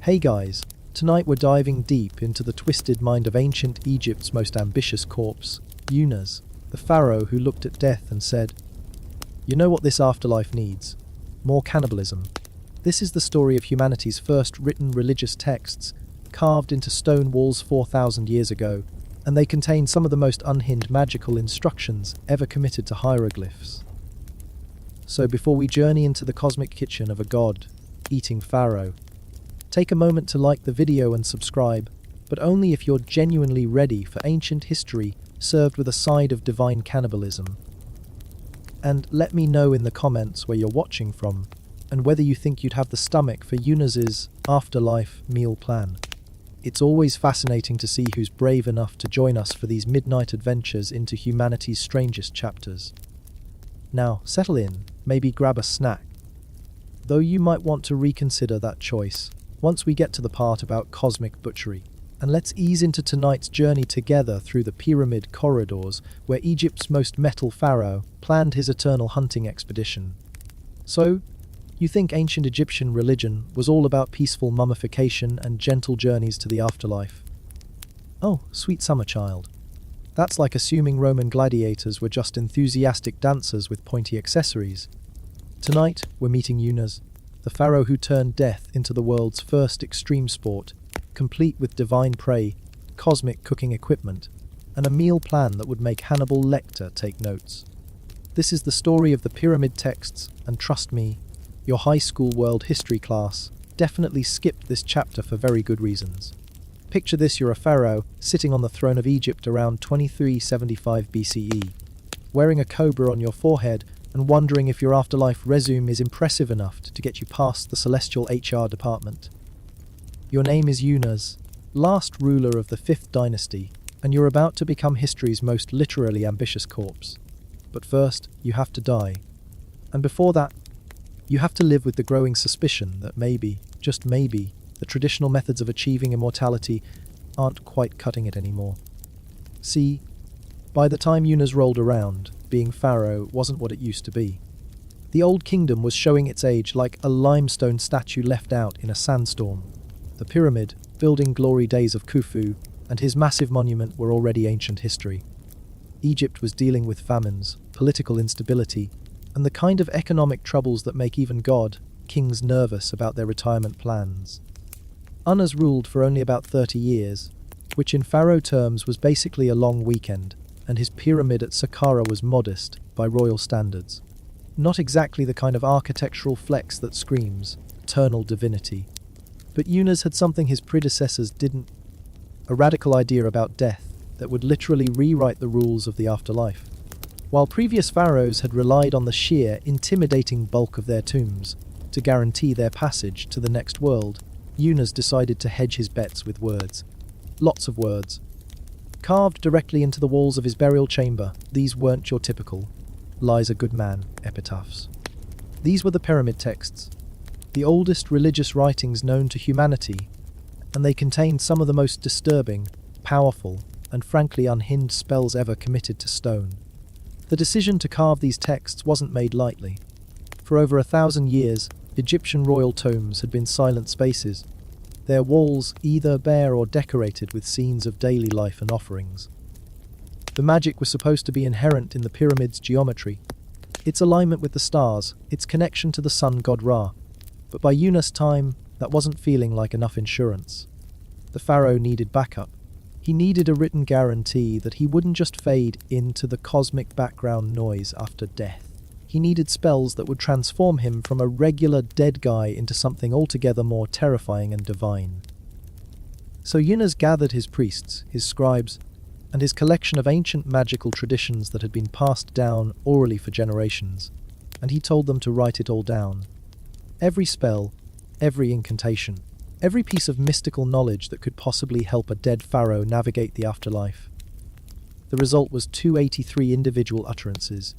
Hey guys, tonight we're diving deep into the twisted mind of ancient Egypt's most ambitious corpse, Unas, the pharaoh who looked at death and said, "You know what this afterlife needs? More cannibalism." This is the story of humanity's first written religious texts, carved into stone walls 4,000 years ago, and they contain some of the most unhinged magical instructions ever committed to hieroglyphs. So before we journey into the cosmic kitchen of a god-eating pharaoh, take a moment to like the video and subscribe, but only if you're genuinely ready for ancient history served with a side of divine cannibalism. And let me know in the comments where you're watching from, and whether you think you'd have the stomach for Unas's afterlife meal plan. It's always fascinating to see who's brave enough to join us for these midnight adventures into humanity's strangest chapters. Now, settle in, maybe grab a snack. Though you might want to reconsider that choice once we get to the part about cosmic butchery. And let's ease into tonight's journey together through the pyramid corridors where Egypt's most metal pharaoh planned his eternal hunting expedition. So, you think ancient Egyptian religion was all about peaceful mummification and gentle journeys to the afterlife? Oh, sweet summer child. That's like assuming Roman gladiators were just enthusiastic dancers with pointy accessories. Tonight, we're meeting Unas, the pharaoh who turned death into the world's first extreme sport, complete with divine prey, cosmic cooking equipment, and a meal plan that would make Hannibal Lecter take notes. This is the story of the pyramid texts, and trust me, your high school world history class definitely skipped this chapter for very good reasons. Picture this: you're a pharaoh sitting on the throne of Egypt around 2375 BCE, wearing a cobra on your forehead and wondering if your afterlife resume is impressive enough to get you past the celestial HR department. Your name is Unas, last ruler of the 5th dynasty, and you're about to become history's most literally ambitious corpse. But first, you have to die. And before that, you have to live with the growing suspicion that maybe, just maybe, the traditional methods of achieving immortality aren't quite cutting it anymore. See, by the time Unas rolled around, being pharaoh wasn't what it used to be. The old kingdom was showing its age like a limestone statue left out in a sandstorm. The pyramid, building glory days of Khufu, and his massive monument were already ancient history. Egypt was dealing with famines, political instability, and the kind of economic troubles that make even kings nervous about their retirement plans. Unas ruled for only about 30 years, which in pharaoh terms was basically a long weekend, and his pyramid at Saqqara was modest by royal standards. Not exactly the kind of architectural flex that screams eternal divinity. But Unas had something his predecessors didn't: a radical idea about death that would literally rewrite the rules of the afterlife. While previous pharaohs had relied on the sheer, intimidating bulk of their tombs to guarantee their passage to the next world, Unas decided to hedge his bets with words. Lots of words. Carved directly into the walls of his burial chamber, these weren't your typical "lies a good man" epitaphs. These were the pyramid texts, the oldest religious writings known to humanity, and they contained some of the most disturbing, powerful, and frankly unhinged spells ever committed to stone. The decision to carve these texts wasn't made lightly. For over 1,000 years, Egyptian royal tombs had been silent spaces, their walls either bare or decorated with scenes of daily life and offerings. The magic was supposed to be inherent in the pyramid's geometry, its alignment with the stars, its connection to the sun god Ra. But by Unas' time, that wasn't feeling like enough insurance. The pharaoh needed backup. He needed a written guarantee that he wouldn't just fade into the cosmic background noise after death. He needed spells that would transform him from a regular dead guy into something altogether more terrifying and divine. So Unas gathered his priests, his scribes, and his collection of ancient magical traditions that had been passed down orally for generations, and he told them to write it all down. Every spell, every incantation, every piece of mystical knowledge that could possibly help a dead pharaoh navigate the afterlife. The result was 283 individual utterances,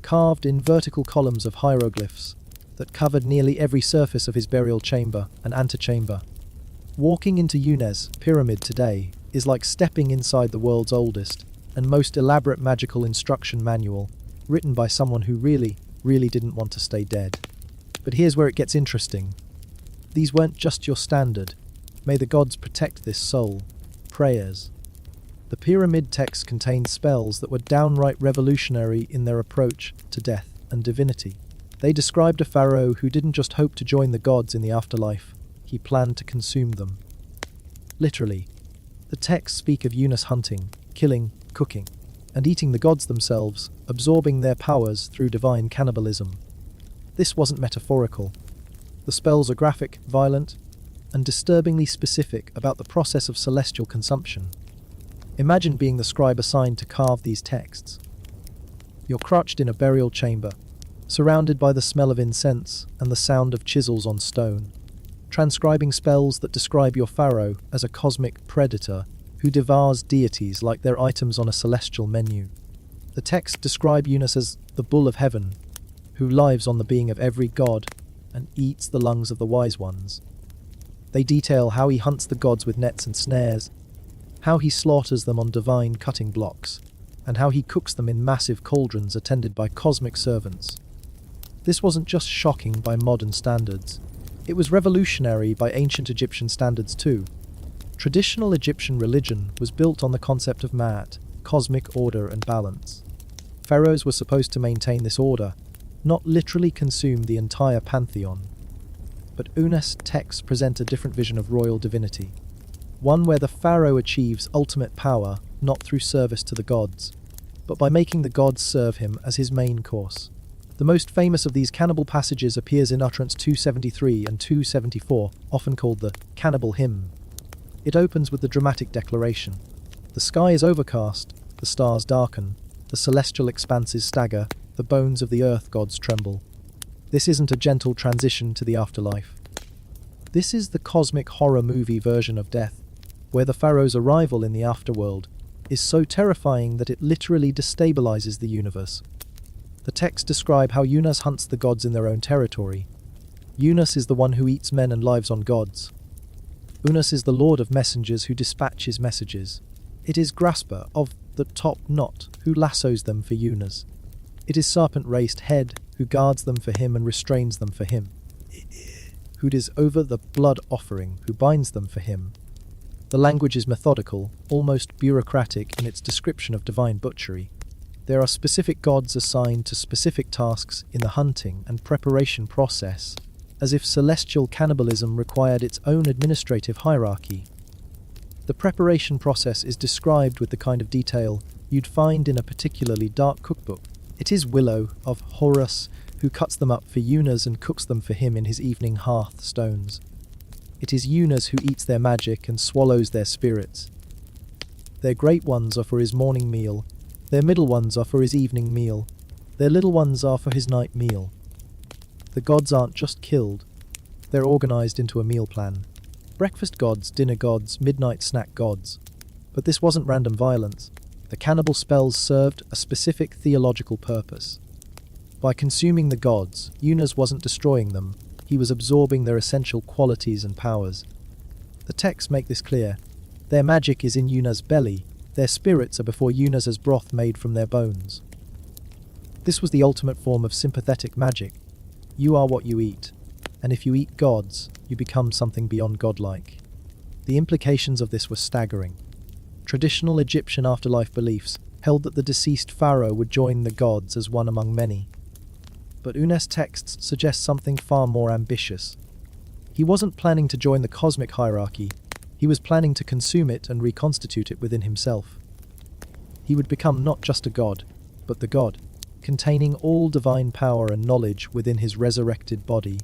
carved in vertical columns of hieroglyphs that covered nearly every surface of his burial chamber and antechamber. Walking into Unas' pyramid today is like stepping inside the world's oldest and most elaborate magical instruction manual, written by someone who really didn't want to stay dead. But here's where it gets interesting. These weren't just your standard, "May the gods protect this soul" prayers. The pyramid texts contained spells that were downright revolutionary in their approach to death and divinity. They described a pharaoh who didn't just hope to join the gods in the afterlife, he planned to consume them. Literally, the texts speak of Yunus hunting, killing, cooking, and eating the gods themselves, absorbing their powers through divine cannibalism. This wasn't metaphorical. The spells are graphic, violent, and disturbingly specific about the process of celestial consumption. Imagine being the scribe assigned to carve these texts. You're crouched in a burial chamber, surrounded by the smell of incense and the sound of chisels on stone, transcribing spells that describe your pharaoh as a cosmic predator who devours deities like they're items on a celestial menu. The texts describe Yunus as the bull of heaven, who lives on the being of every god and eats the lungs of the wise ones. They detail how he hunts the gods with nets and snares, how he slaughters them on divine cutting blocks, and how he cooks them in massive cauldrons attended by cosmic servants. This wasn't just shocking by modern standards, it was revolutionary by ancient Egyptian standards too. Traditional Egyptian religion was built on the concept of Ma'at, cosmic order and balance. Pharaohs were supposed to maintain this order, not literally consume the entire pantheon. But Unas texts present a different vision of royal divinity, one where the pharaoh achieves ultimate power not through service to the gods, but by making the gods serve him as his main course. The most famous of these cannibal passages appears in Utterance 273 and 274, often called the Cannibal Hymn. It opens with the dramatic declaration: "The sky is overcast, the stars darken, the celestial expanses stagger, the bones of the earth gods tremble." This isn't a gentle transition to the afterlife. This is the cosmic horror movie version of death, where the pharaoh's arrival in the afterworld is so terrifying that it literally destabilizes the universe. The texts describe how Yunus hunts the gods in their own territory. Yunus is the one who eats men and lives on gods. Unas is the lord of messengers who dispatches messages. It is Grasper of the top knot who lassos them for Yunus. It is serpent-raced Head who guards them for him and restrains them for him. Who is over the blood offering who binds them for him. The language is methodical, almost bureaucratic in its description of divine butchery. There are specific gods assigned to specific tasks in the hunting and preparation process, as if celestial cannibalism required its own administrative hierarchy. The preparation process is described with the kind of detail you'd find in a particularly dark cookbook. It is Willow of Horus who cuts them up for Yunus and cooks them for him in his evening hearth stones. It is Yunus who eats their magic and swallows their spirits. Their great ones are for his morning meal, their middle ones are for his evening meal, their little ones are for his night meal. The gods aren't just killed, they're organized into a meal plan. Breakfast gods, dinner gods, midnight snack gods. But this wasn't random violence. The cannibal spells served a specific theological purpose. By consuming the gods, Yunus wasn't destroying them, he was absorbing their essential qualities and powers. The texts make this clear. Their magic is in Yunus' belly, their spirits are before Yunus as broth made from their bones. This was the ultimate form of sympathetic magic. You are what you eat, and if you eat gods, you become something beyond godlike. The implications of this were staggering. Traditional Egyptian afterlife beliefs held that the deceased pharaoh would join the gods as one among many. But Unas' texts suggest something far more ambitious. He wasn't planning to join the cosmic hierarchy, he was planning to consume it and reconstitute it within himself. He would become not just a god, but the god, containing all divine power and knowledge within his resurrected body.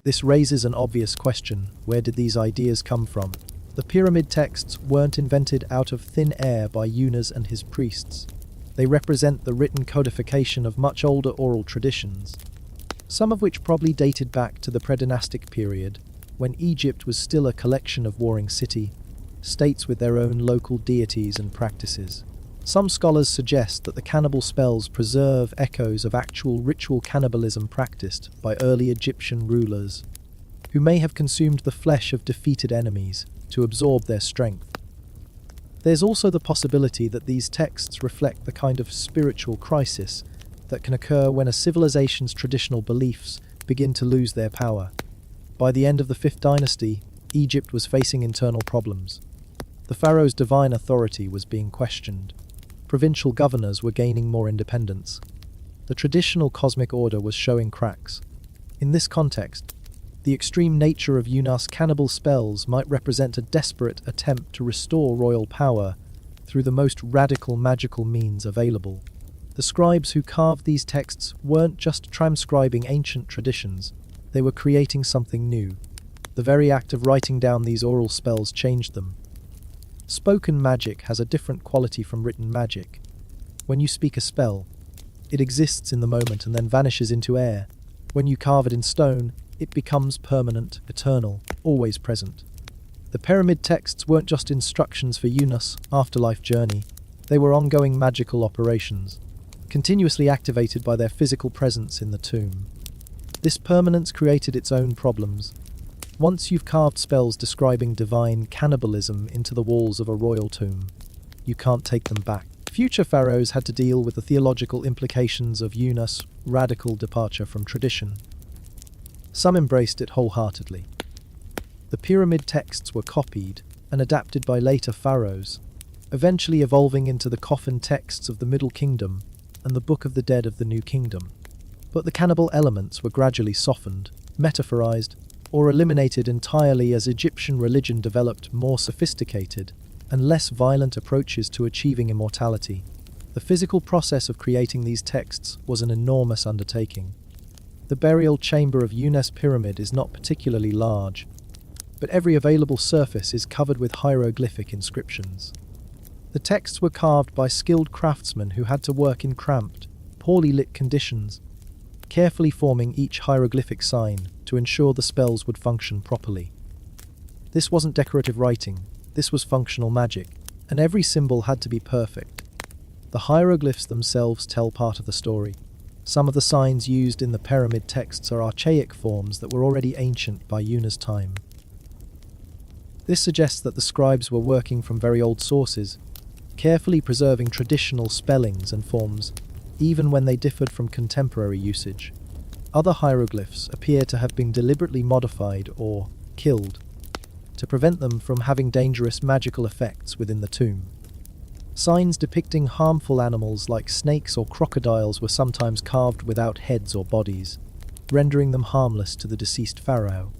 This raises an obvious question: where did these ideas come from? The pyramid texts weren't invented out of thin air by Yunus and his priests. They represent the written codification of much older oral traditions, some of which probably dated back to the predynastic period, when Egypt was still a collection of warring states with their own local deities and practices. Some scholars suggest that the cannibal spells preserve echoes of actual ritual cannibalism practiced by early Egyptian rulers, who may have consumed the flesh of defeated enemies to absorb their strength. There's also the possibility that these texts reflect the kind of spiritual crisis that can occur when a civilization's traditional beliefs begin to lose their power. By the end of the 5th dynasty, Egypt was facing internal problems. The pharaoh's divine authority was being questioned. Provincial governors were gaining more independence. The traditional cosmic order was showing cracks. In this context, the extreme nature of Yunus' cannibal spells might represent a desperate attempt to restore royal power through the most radical magical means available. The scribes who carved these texts weren't just transcribing ancient traditions, they were creating something new. The very act of writing down these oral spells changed them. Spoken magic has a different quality from written magic. When you speak a spell, it exists in the moment and then vanishes into air. When you carve it in stone, it becomes permanent, eternal, always present. The pyramid texts weren't just instructions for Yunus' afterlife journey, they were ongoing magical operations, continuously activated by their physical presence in the tomb. This permanence created its own problems. Once you've carved spells describing divine cannibalism into the walls of a royal tomb, you can't take them back. Future pharaohs had to deal with the theological implications of Yunus' radical departure from tradition. Some embraced it wholeheartedly. The pyramid texts were copied and adapted by later pharaohs, eventually evolving into the coffin texts of the Middle Kingdom and the Book of the Dead of the New Kingdom. But the cannibal elements were gradually softened, metaphorized, or eliminated entirely as Egyptian religion developed more sophisticated and less violent approaches to achieving immortality. The physical process of creating these texts was an enormous undertaking. The burial chamber of Yunus' pyramid is not particularly large, but every available surface is covered with hieroglyphic inscriptions. The texts were carved by skilled craftsmen who had to work in cramped, poorly lit conditions, carefully forming each hieroglyphic sign to ensure the spells would function properly. This wasn't decorative writing, this was functional magic, and every symbol had to be perfect. The hieroglyphs themselves tell part of the story. Some of the signs used in the pyramid texts are archaic forms that were already ancient by Yunus' time. This suggests that the scribes were working from very old sources, carefully preserving traditional spellings and forms, even when they differed from contemporary usage. Other hieroglyphs appear to have been deliberately modified or killed to prevent them from having dangerous magical effects within the tomb. Signs depicting harmful animals like snakes or crocodiles were sometimes carved without heads or bodies, rendering them harmless to the deceased pharaoh.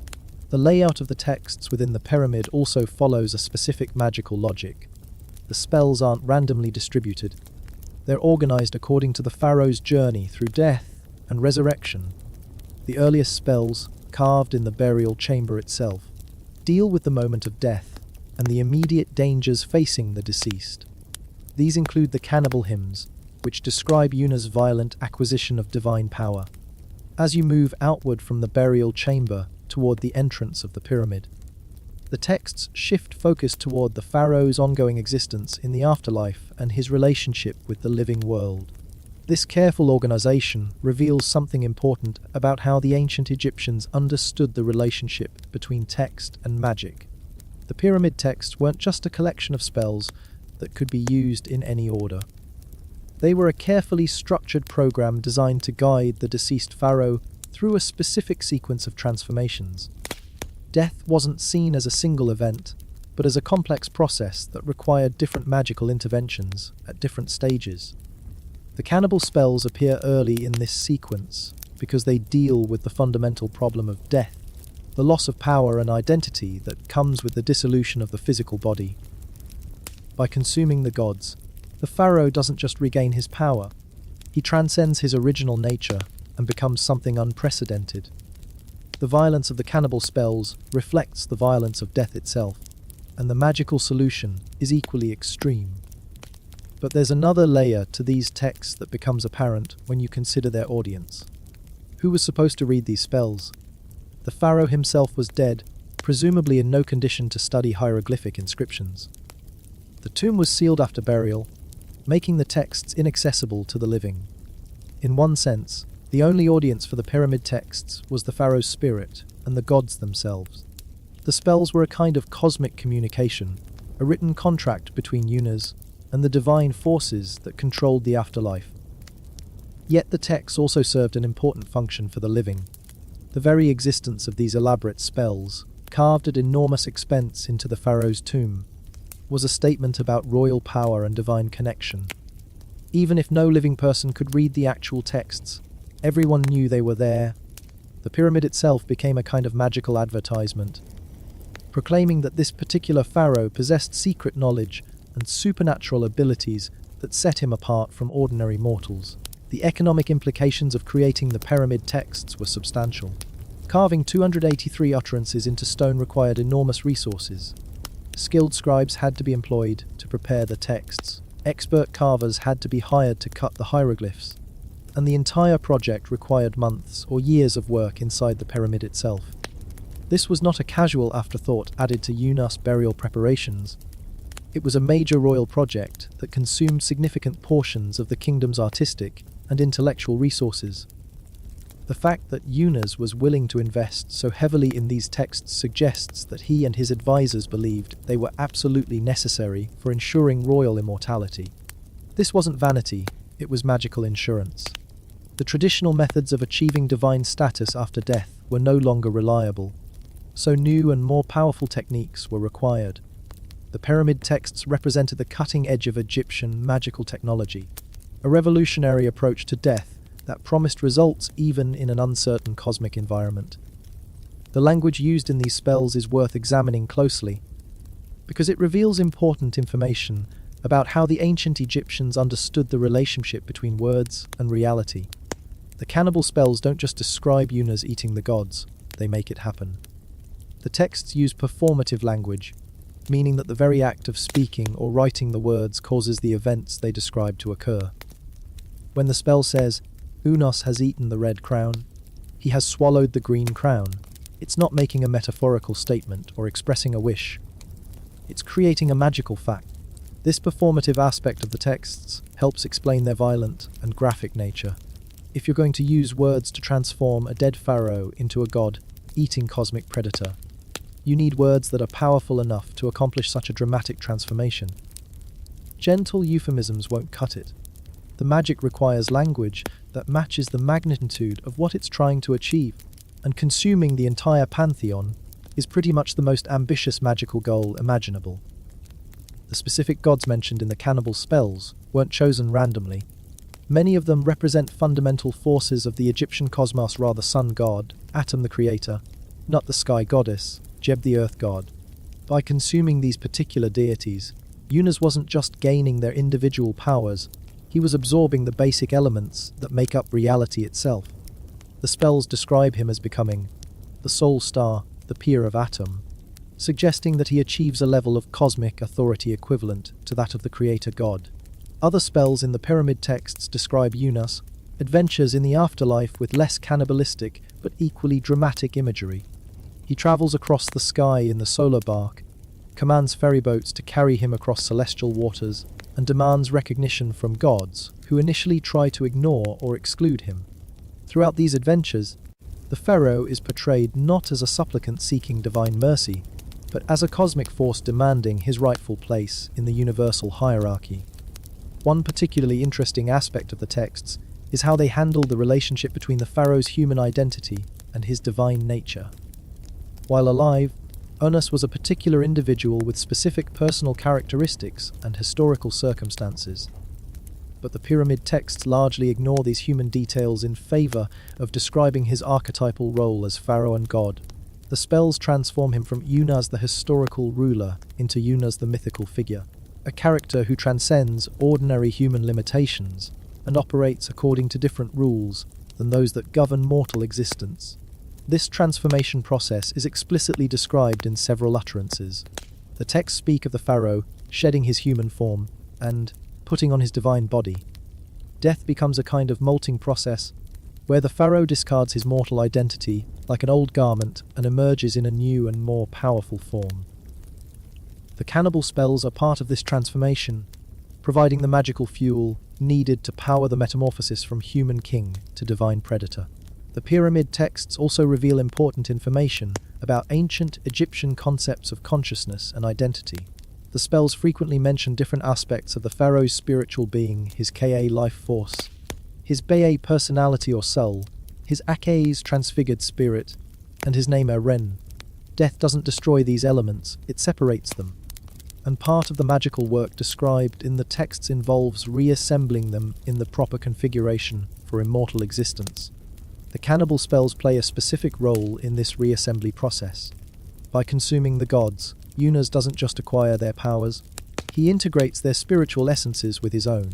The layout of the texts within the pyramid also follows a specific magical logic. The spells aren't randomly distributed. They're organized according to the pharaoh's journey through death and resurrection. The earliest spells, carved in the burial chamber itself, deal with the moment of death and the immediate dangers facing the deceased. These include the cannibal hymns, which describe Yunus' violent acquisition of divine power. As you move outward from the burial chamber toward the entrance of the pyramid, the texts shift focus toward the pharaoh's ongoing existence in the afterlife and his relationship with the living world. This careful organization reveals something important about how the ancient Egyptians understood the relationship between text and magic. The pyramid texts weren't just a collection of spells that could be used in any order. They were a carefully structured program designed to guide the deceased pharaoh through a specific sequence of transformations. Death wasn't seen as a single event, but as a complex process that required different magical interventions at different stages. The cannibal spells appear early in this sequence because they deal with the fundamental problem of death, the loss of power and identity that comes with the dissolution of the physical body. By consuming the gods, the pharaoh doesn't just regain his power, he transcends his original nature and becomes something unprecedented. The violence of the cannibal spells reflects the violence of death itself, and the magical solution is equally extreme. But there's another layer to these texts that becomes apparent when you consider their audience. Who was supposed to read these spells? The pharaoh himself was dead, presumably in no condition to study hieroglyphic inscriptions. The tomb was sealed after burial, making the texts inaccessible to the living. In one sense, the only audience for the pyramid texts was the pharaoh's spirit and the gods themselves. The spells were a kind of cosmic communication, a written contract between Yunus and the divine forces that controlled the afterlife. Yet the texts also served an important function for the living. The very existence of these elaborate spells, carved at enormous expense into the pharaoh's tomb, was a statement about royal power and divine connection. Even if no living person could read the actual texts, everyone knew they were there. The pyramid itself became a kind of magical advertisement, proclaiming that this particular pharaoh possessed secret knowledge and supernatural abilities that set him apart from ordinary mortals. The economic implications of creating the pyramid texts were substantial. Carving 283 utterances into stone required enormous resources. Skilled scribes had to be employed to prepare the texts. Expert carvers had to be hired to cut the hieroglyphs. And the entire project required months or years of work inside the pyramid itself. This was not a casual afterthought added to Yunus' burial preparations. It was a major royal project that consumed significant portions of the kingdom's artistic and intellectual resources. The fact that Yunus was willing to invest so heavily in these texts suggests that he and his advisors believed they were absolutely necessary for ensuring royal immortality. This wasn't vanity, it was magical insurance. The traditional methods of achieving divine status after death were no longer reliable, so new and more powerful techniques were required. The pyramid texts represented the cutting edge of Egyptian magical technology, a revolutionary approach to death that promised results even in an uncertain cosmic environment. The language used in these spells is worth examining closely, because it reveals important information about how the ancient Egyptians understood the relationship between words and reality. The cannibal spells don't just describe Yunus eating the gods, they make it happen. The texts use performative language, meaning that the very act of speaking or writing the words causes the events they describe to occur. When the spell says, Yunus has eaten the red crown, he has swallowed the green crown, it's not making a metaphorical statement or expressing a wish. It's creating a magical fact. This performative aspect of the texts helps explain their violent and graphic nature. If you're going to use words to transform a dead pharaoh into a god-eating cosmic predator, you need words that are powerful enough to accomplish such a dramatic transformation. Gentle euphemisms won't cut it. The magic requires language that matches the magnitude of what it's trying to achieve, and consuming the entire pantheon is pretty much the most ambitious magical goal imaginable. The specific gods mentioned in the cannibal spells weren't chosen randomly. Many of them represent fundamental forces of the Egyptian cosmos, rather sun god, Atum the creator, Nut the sky goddess, Geb the earth god. By consuming these particular deities, Yunus wasn't just gaining their individual powers, he was absorbing the basic elements that make up reality itself. The spells describe him as becoming the sole star, the peer of Atum, suggesting that he achieves a level of cosmic authority equivalent to that of the creator god. Other spells in the pyramid texts describe Yunus' adventures in the afterlife with less cannibalistic but equally dramatic imagery. He travels across the sky in the solar bark, commands ferryboats to carry him across celestial waters, and demands recognition from gods who initially try to ignore or exclude him. Throughout these adventures, the pharaoh is portrayed not as a supplicant seeking divine mercy, but as a cosmic force demanding his rightful place in the universal hierarchy. One particularly interesting aspect of the texts is how they handle the relationship between the pharaoh's human identity and his divine nature. While alive, Yunus was a particular individual with specific personal characteristics and historical circumstances. But the pyramid texts largely ignore these human details in favor of describing his archetypal role as pharaoh and god. The spells transform him from Yunus the historical ruler into Yunus the mythical figure, a character who transcends ordinary human limitations and operates according to different rules than those that govern mortal existence. This transformation process is explicitly described in several utterances. The texts speak of the pharaoh shedding his human form and putting on his divine body. Death becomes a kind of molting process where the pharaoh discards his mortal identity like an old garment and emerges in a new and more powerful form. The cannibal spells are part of this transformation, providing the magical fuel needed to power the metamorphosis from human king to divine predator. The pyramid texts also reveal important information about ancient Egyptian concepts of consciousness and identity. The spells frequently mention different aspects of the pharaoh's spiritual being, his Ka life force, his Ba personality or soul, his Ake's transfigured spirit, and his name Eren. Death doesn't destroy these elements, it separates them. And part of the magical work described in the texts involves reassembling them in the proper configuration for immortal existence. The cannibal spells play a specific role in this reassembly process. By consuming the gods, Yunus doesn't just acquire their powers, he integrates their spiritual essences with his own.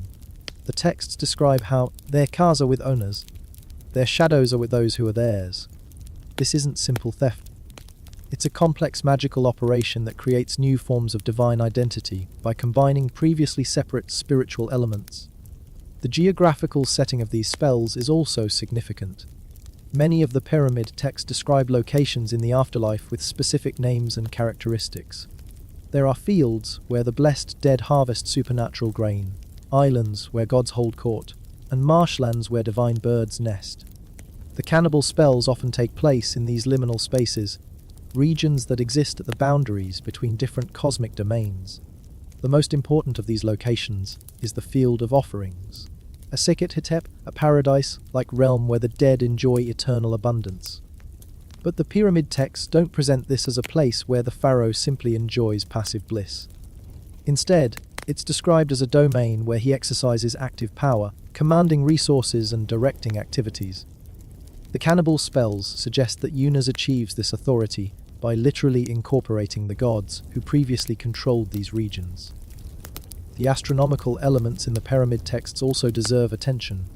The texts describe how their cars are with owners, their shadows are with those who are theirs. This isn't simple theft. It's a complex magical operation that creates new forms of divine identity by combining previously separate spiritual elements. The geographical setting of these spells is also significant. Many of the pyramid texts describe locations in the afterlife with specific names and characteristics. There are fields where the blessed dead harvest supernatural grain, islands where gods hold court, and marshlands where divine birds nest. The cannibal spells often take place in these liminal spaces, regions that exist at the boundaries between different cosmic domains. The most important of these locations is the Field of Offerings, a Sekhet Hetep, a paradise-like realm where the dead enjoy eternal abundance. But the pyramid texts don't present this as a place where the pharaoh simply enjoys passive bliss. Instead, it's described as a domain where he exercises active power, commanding resources and directing activities. The cannibal spells suggest that Yunus achieves this authority by literally incorporating the gods who previously controlled these regions. The astronomical elements in the pyramid texts also deserve attention.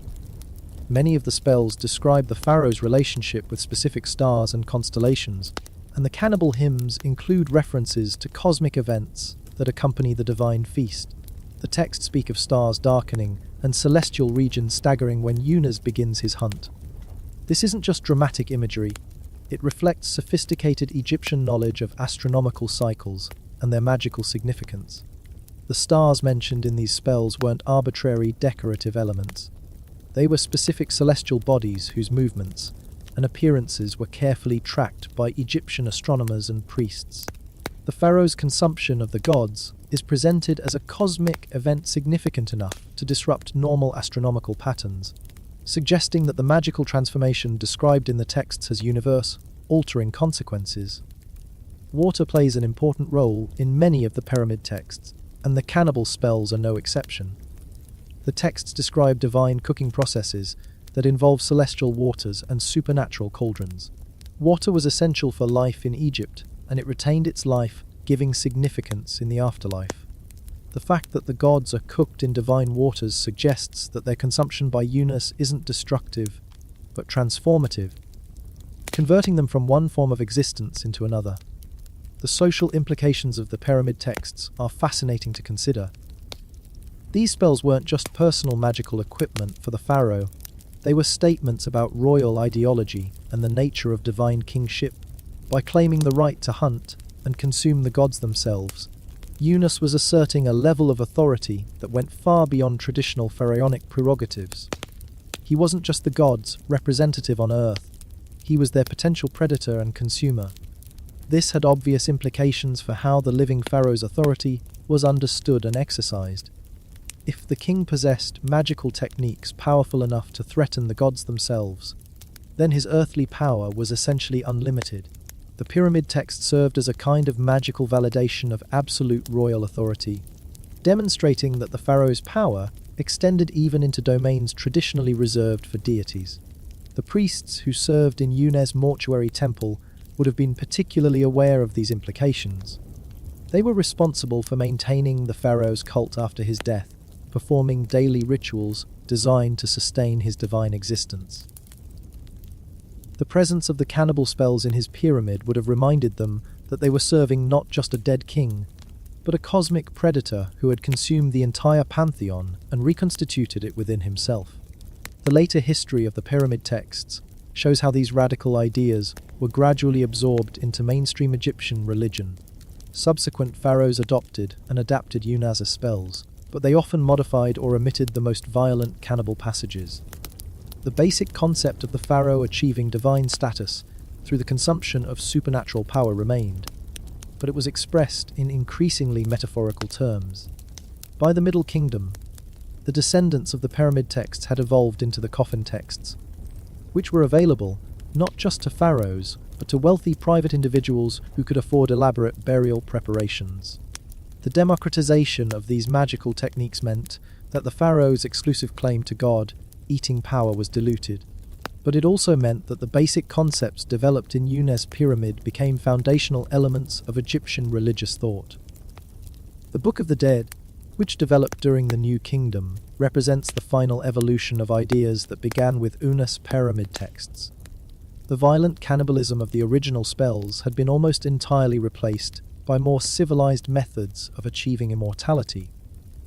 Many of the spells describe the pharaoh's relationship with specific stars and constellations, and the cannibal hymns include references to cosmic events that accompany the divine feast. The texts speak of stars darkening and celestial regions staggering when Yunus begins his hunt. This isn't just dramatic imagery, it reflects sophisticated Egyptian knowledge of astronomical cycles and their magical significance. The stars mentioned in these spells weren't arbitrary decorative elements. They were specific celestial bodies whose movements and appearances were carefully tracked by Egyptian astronomers and priests. The pharaoh's consumption of the gods is presented as a cosmic event significant enough to disrupt normal astronomical patterns, suggesting that the magical transformation described in the texts has universe-altering consequences. Water plays an important role in many of the pyramid texts, and the cannibal spells are no exception. The texts describe divine cooking processes that involve celestial waters and supernatural cauldrons. Water was essential for life in Egypt, and it retained its life, giving significance in the afterlife. The fact that the gods are cooked in divine waters suggests that their consumption by Yunus isn't destructive, but transformative, converting them from one form of existence into another. The social implications of the pyramid texts are fascinating to consider. These spells weren't just personal magical equipment for the pharaoh, they were statements about royal ideology and the nature of divine kingship. By claiming the right to hunt and consume the gods themselves, Yunus was asserting a level of authority that went far beyond traditional pharaonic prerogatives. He wasn't just the gods' representative on earth, he was their potential predator and consumer. This had obvious implications for how the living pharaoh's authority was understood and exercised. If the king possessed magical techniques powerful enough to threaten the gods themselves, then his earthly power was essentially unlimited. The pyramid text served as a kind of magical validation of absolute royal authority, demonstrating that the pharaoh's power extended even into domains traditionally reserved for deities. The priests who served in Yunus' mortuary temple would have been particularly aware of these implications. They were responsible for maintaining the pharaoh's cult after his death, performing daily rituals designed to sustain his divine existence. The presence of the cannibal spells in his pyramid would have reminded them that they were serving not just a dead king, but a cosmic predator who had consumed the entire pantheon and reconstituted it within himself. The later history of the pyramid texts shows how these radical ideas were gradually absorbed into mainstream Egyptian religion. Subsequent pharaohs adopted and adapted Yunus' spells, but they often modified or omitted the most violent cannibal passages. The basic concept of the pharaoh achieving divine status through the consumption of supernatural power remained, but it was expressed in increasingly metaphorical terms. By the Middle Kingdom, the descendants of the pyramid texts had evolved into the coffin texts, which were available not just to pharaohs, but to wealthy private individuals who could afford elaborate burial preparations. The democratization of these magical techniques meant that the pharaoh's exclusive claim to God, eating power, was diluted. But it also meant that the basic concepts developed in Unas' pyramid became foundational elements of Egyptian religious thought. The Book of the Dead, which developed during the New Kingdom, represents the final evolution of ideas that began with Unas' pyramid texts. The violent cannibalism of the original spells had been almost entirely replaced by more civilized methods of achieving immortality,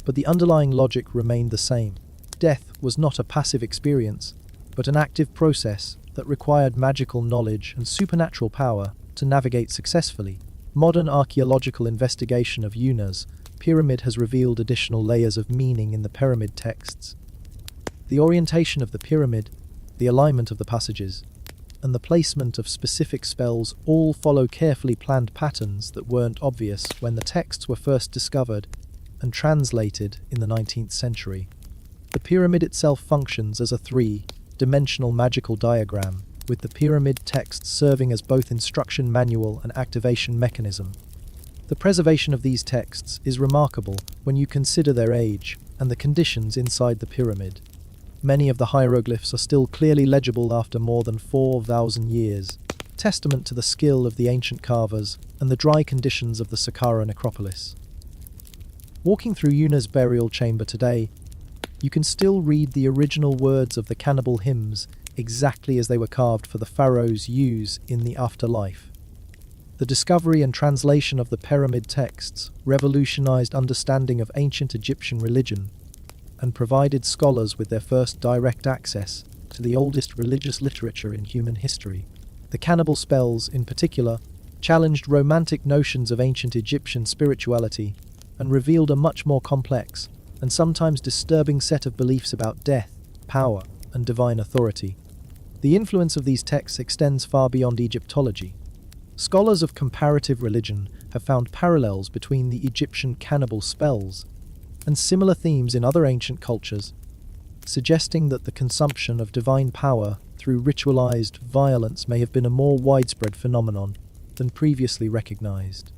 but the underlying logic remained the same. Death was not a passive experience, but an active process that required magical knowledge and supernatural power to navigate successfully. Modern archaeological investigation of Unas' pyramid has revealed additional layers of meaning in the pyramid texts. The orientation of the pyramid, the alignment of the passages, and the placement of specific spells all follow carefully planned patterns that weren't obvious when the texts were first discovered and translated in the 19th century. The pyramid itself functions as a three-dimensional magical diagram, with the pyramid text serving as both instruction manual and activation mechanism. The preservation of these texts is remarkable when you consider their age and the conditions inside the pyramid. Many of the hieroglyphs are still clearly legible after more than 4,000 years, testament to the skill of the ancient carvers and the dry conditions of the Saqqara necropolis. Walking through Unas' burial chamber today, you can still read the original words of the cannibal hymns exactly as they were carved for the pharaoh's use in the afterlife. The discovery and translation of the pyramid texts revolutionized understanding of ancient Egyptian religion and provided scholars with their first direct access to the oldest religious literature in human history. The cannibal spells, in particular, challenged romantic notions of ancient Egyptian spirituality and revealed a much more complex and sometimes disturbing set of beliefs about death, power, and divine authority. The influence of these texts extends far beyond Egyptology. Scholars of comparative religion have found parallels between the Egyptian cannibal spells and similar themes in other ancient cultures, suggesting that the consumption of divine power through ritualized violence may have been a more widespread phenomenon than previously recognized.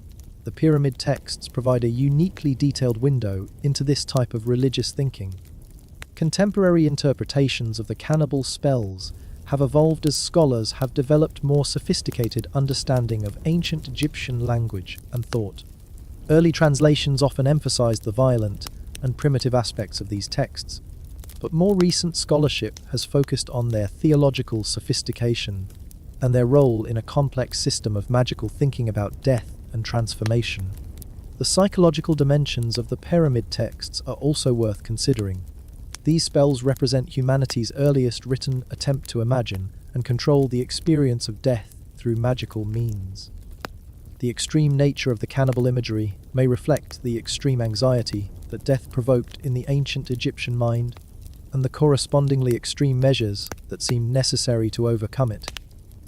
The pyramid texts provide a uniquely detailed window into this type of religious thinking. Contemporary interpretations of the cannibal spells have evolved as scholars have developed more sophisticated understanding of ancient Egyptian language and thought. Early translations often emphasized the violent and primitive aspects of these texts, but more recent scholarship has focused on their theological sophistication and their role in a complex system of magical thinking about death and transformation. The psychological dimensions of the pyramid texts are also worth considering. These spells represent humanity's earliest written attempt to imagine and control the experience of death through magical means. The extreme nature of the cannibal imagery may reflect the extreme anxiety that death provoked in the ancient Egyptian mind and the correspondingly extreme measures that seemed necessary to overcome it.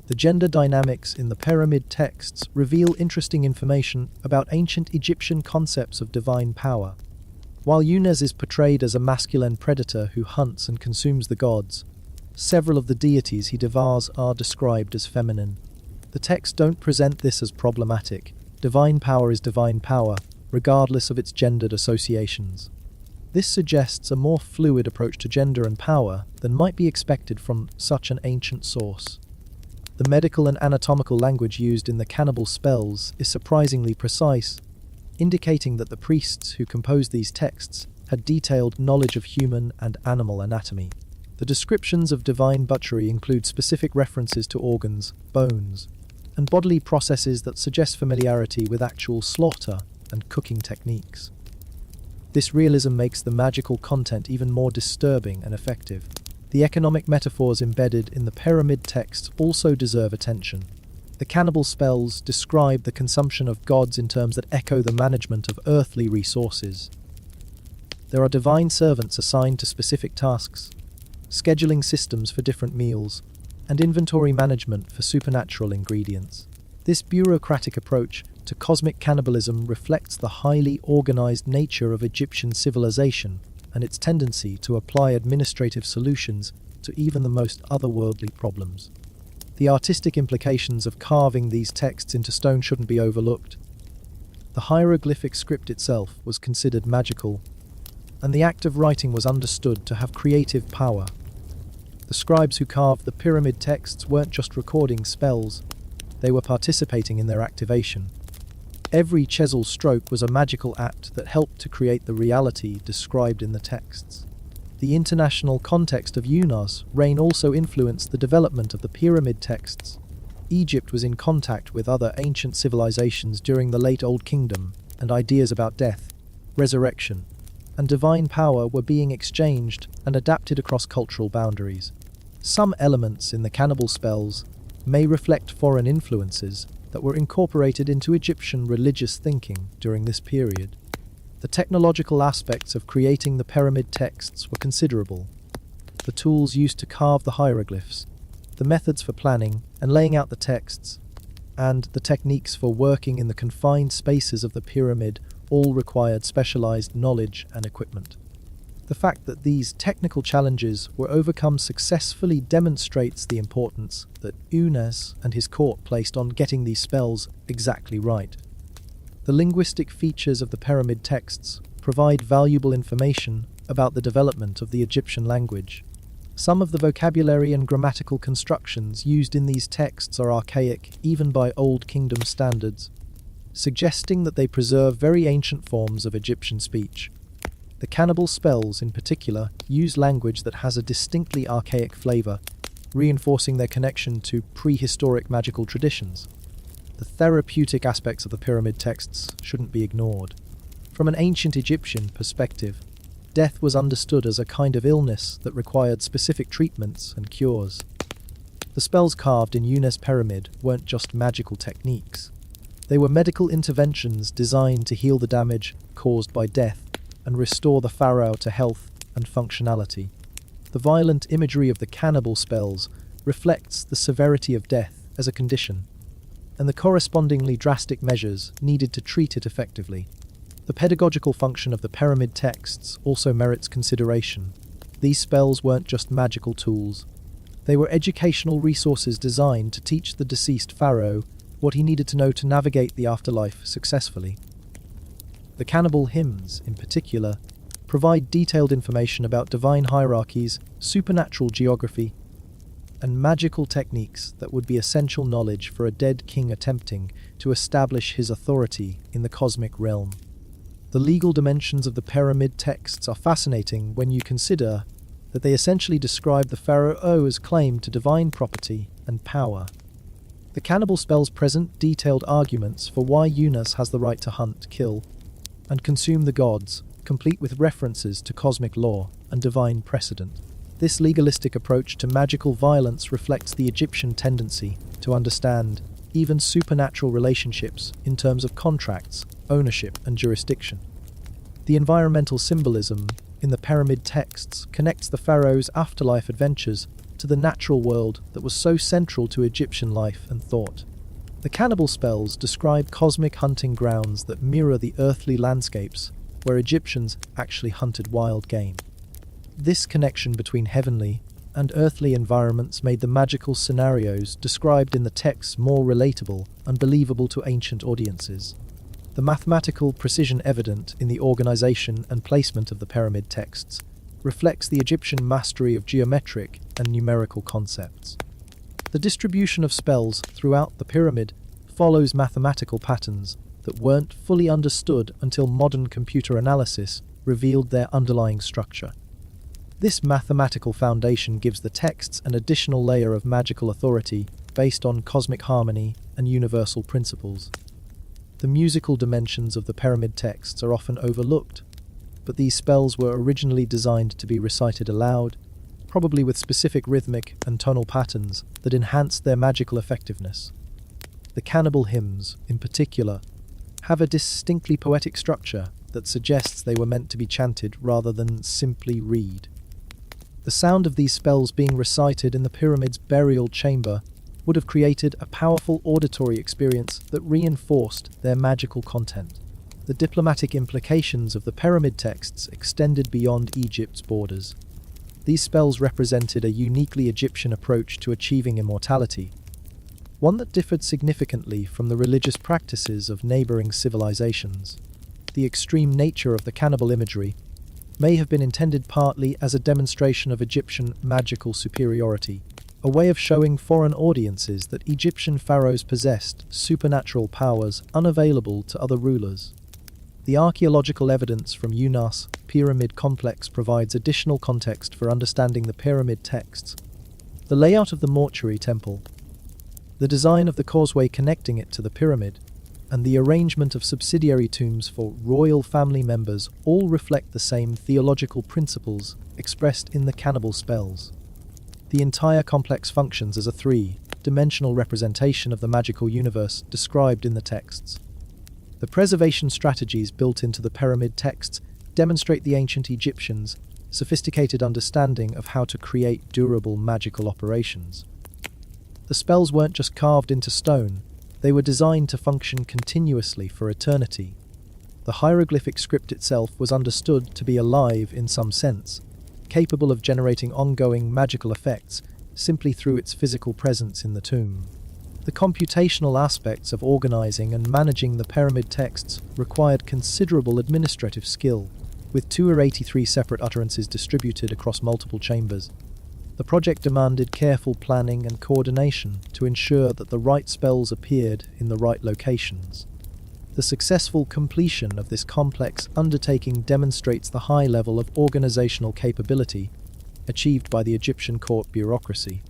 The gender dynamics in the pyramid texts reveal interesting information about ancient Egyptian concepts of divine power. While Unas is portrayed as a masculine predator who hunts and consumes the gods, several of the deities he devours are described as feminine. The texts don't present this as problematic. Divine power is divine power, regardless of its gendered associations. This suggests a more fluid approach to gender and power than might be expected from such an ancient source. The medical and anatomical language used in the cannibal spells is surprisingly precise, indicating that the priests who composed these texts had detailed knowledge of human and animal anatomy. The descriptions of divine butchery include specific references to organs, bones, and bodily processes that suggest familiarity with actual slaughter and cooking techniques. This realism makes the magical content even more disturbing and effective. The economic metaphors embedded in the pyramid texts also deserve attention. The cannibal spells describe the consumption of gods in terms that echo the management of earthly resources. There are divine servants assigned to specific tasks, scheduling systems for different meals, and inventory management for supernatural ingredients. This bureaucratic approach to cosmic cannibalism reflects the highly organized nature of Egyptian civilization and its tendency to apply administrative solutions to even the most otherworldly problems. The artistic implications of carving these texts into stone shouldn't be overlooked. The hieroglyphic script itself was considered magical, and the act of writing was understood to have creative power. The scribes who carved the pyramid texts weren't just recording spells, they were participating in their activation. Every chisel stroke was a magical act that helped to create the reality described in the texts. The international context of Yunus' reign also influenced the development of the pyramid texts. Egypt was in contact with other ancient civilizations during the late Old Kingdom, and ideas about death, resurrection, and divine power were being exchanged and adapted across cultural boundaries. Some elements in the cannibal spells may reflect foreign influences that were incorporated into Egyptian religious thinking during this period. The technological aspects of creating the pyramid texts were considerable. The tools used to carve the hieroglyphs, the methods for planning and laying out the texts, and the techniques for working in the confined spaces of the pyramid all required specialized knowledge and equipment. The fact that these technical challenges were overcome successfully demonstrates the importance that Yunus and his court placed on getting these spells exactly right. The linguistic features of the pyramid texts provide valuable information about the development of the Egyptian language. Some of the vocabulary and grammatical constructions used in these texts are archaic even by Old Kingdom standards, suggesting that they preserve very ancient forms of Egyptian speech. The cannibal spells, in particular, use language that has a distinctly archaic flavor, reinforcing their connection to prehistoric magical traditions. The therapeutic aspects of the pyramid texts shouldn't be ignored. From an ancient Egyptian perspective, death was understood as a kind of illness that required specific treatments and cures. The spells carved in Yunus' pyramid weren't just magical techniques. They were medical interventions designed to heal the damage caused by death and restore the pharaoh to health and functionality. The violent imagery of the cannibal spells reflects the severity of death as a condition, and the correspondingly drastic measures needed to treat it effectively. The pedagogical function of the pyramid texts also merits consideration. These spells weren't just magical tools. They were educational resources designed to teach the deceased pharaoh what he needed to know to navigate the afterlife successfully. The cannibal hymns, in particular, provide detailed information about divine hierarchies, supernatural geography, and magical techniques that would be essential knowledge for a dead king attempting to establish his authority in the cosmic realm. The legal dimensions of the pyramid texts are fascinating when you consider that they essentially describe the pharaoh's claim to divine property and power. The cannibal spells present detailed arguments for why Yunus has the right to hunt, kill, and consume the gods, complete with references to cosmic law and divine precedent. This legalistic approach to magical violence reflects the Egyptian tendency to understand even supernatural relationships in terms of contracts, ownership, and jurisdiction. The environmental symbolism in the pyramid texts connects the pharaoh's afterlife adventures to the natural world that was so central to Egyptian life and thought. The cannibal spells describe cosmic hunting grounds that mirror the earthly landscapes where Egyptians actually hunted wild game. This connection between heavenly and earthly environments made the magical scenarios described in the texts more relatable and believable to ancient audiences. The mathematical precision evident in the organization and placement of the pyramid texts reflects the Egyptian mastery of geometric and numerical concepts. The distribution of spells throughout the pyramid follows mathematical patterns that weren't fully understood until modern computer analysis revealed their underlying structure. This mathematical foundation gives the texts an additional layer of magical authority based on cosmic harmony and universal principles. The musical dimensions of the pyramid texts are often overlooked, but these spells were originally designed to be recited aloud, probably with specific rhythmic and tonal patterns that enhanced their magical effectiveness. The cannibal hymns, in particular, have a distinctly poetic structure that suggests they were meant to be chanted rather than simply read. The sound of these spells being recited in the pyramid's burial chamber would have created a powerful auditory experience that reinforced their magical content. The diplomatic implications of the pyramid texts extended beyond Egypt's borders. These spells represented a uniquely Egyptian approach to achieving immortality, one that differed significantly from the religious practices of neighboring civilizations. The extreme nature of the cannibal imagery may have been intended partly as a demonstration of Egyptian magical superiority, a way of showing foreign audiences that Egyptian pharaohs possessed supernatural powers unavailable to other rulers. The archaeological evidence from Unas pyramid complex provides additional context for understanding the pyramid texts. The layout of the mortuary temple, the design of the causeway connecting it to the pyramid, and the arrangement of subsidiary tombs for royal family members all reflect the same theological principles expressed in the cannibal spells. The entire complex functions as a three-dimensional representation of the magical universe described in the texts. The preservation strategies built into the pyramid texts demonstrate the ancient Egyptians' sophisticated understanding of how to create durable magical operations. The spells weren't just carved into stone, they were designed to function continuously for eternity. The hieroglyphic script itself was understood to be alive in some sense, capable of generating ongoing magical effects simply through its physical presence in the tomb. The computational aspects of organizing and managing the pyramid texts required considerable administrative skill, with 283 separate utterances distributed across multiple chambers. The project demanded careful planning and coordination to ensure that the right spells appeared in the right locations. The successful completion of this complex undertaking demonstrates the high level of organizational capability achieved by the Egyptian court bureaucracy.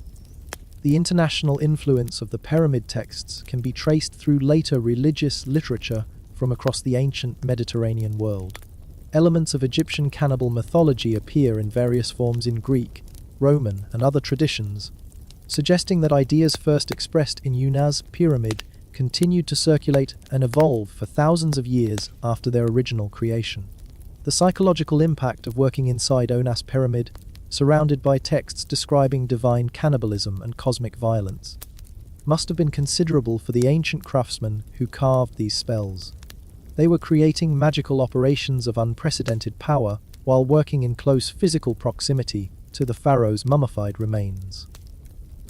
The international influence of the pyramid texts can be traced through later religious literature from across the ancient Mediterranean world. Elements of Egyptian cannibal mythology appear in various forms in Greek, Roman, and other traditions, suggesting that ideas first expressed in Unas pyramid continued to circulate and evolve for thousands of years after their original creation. The psychological impact of working inside Unas pyramid, surrounded by texts describing divine cannibalism and cosmic violence, must have been considerable for the ancient craftsmen who carved these spells. They were creating magical operations of unprecedented power while working in close physical proximity to the pharaoh's mummified remains.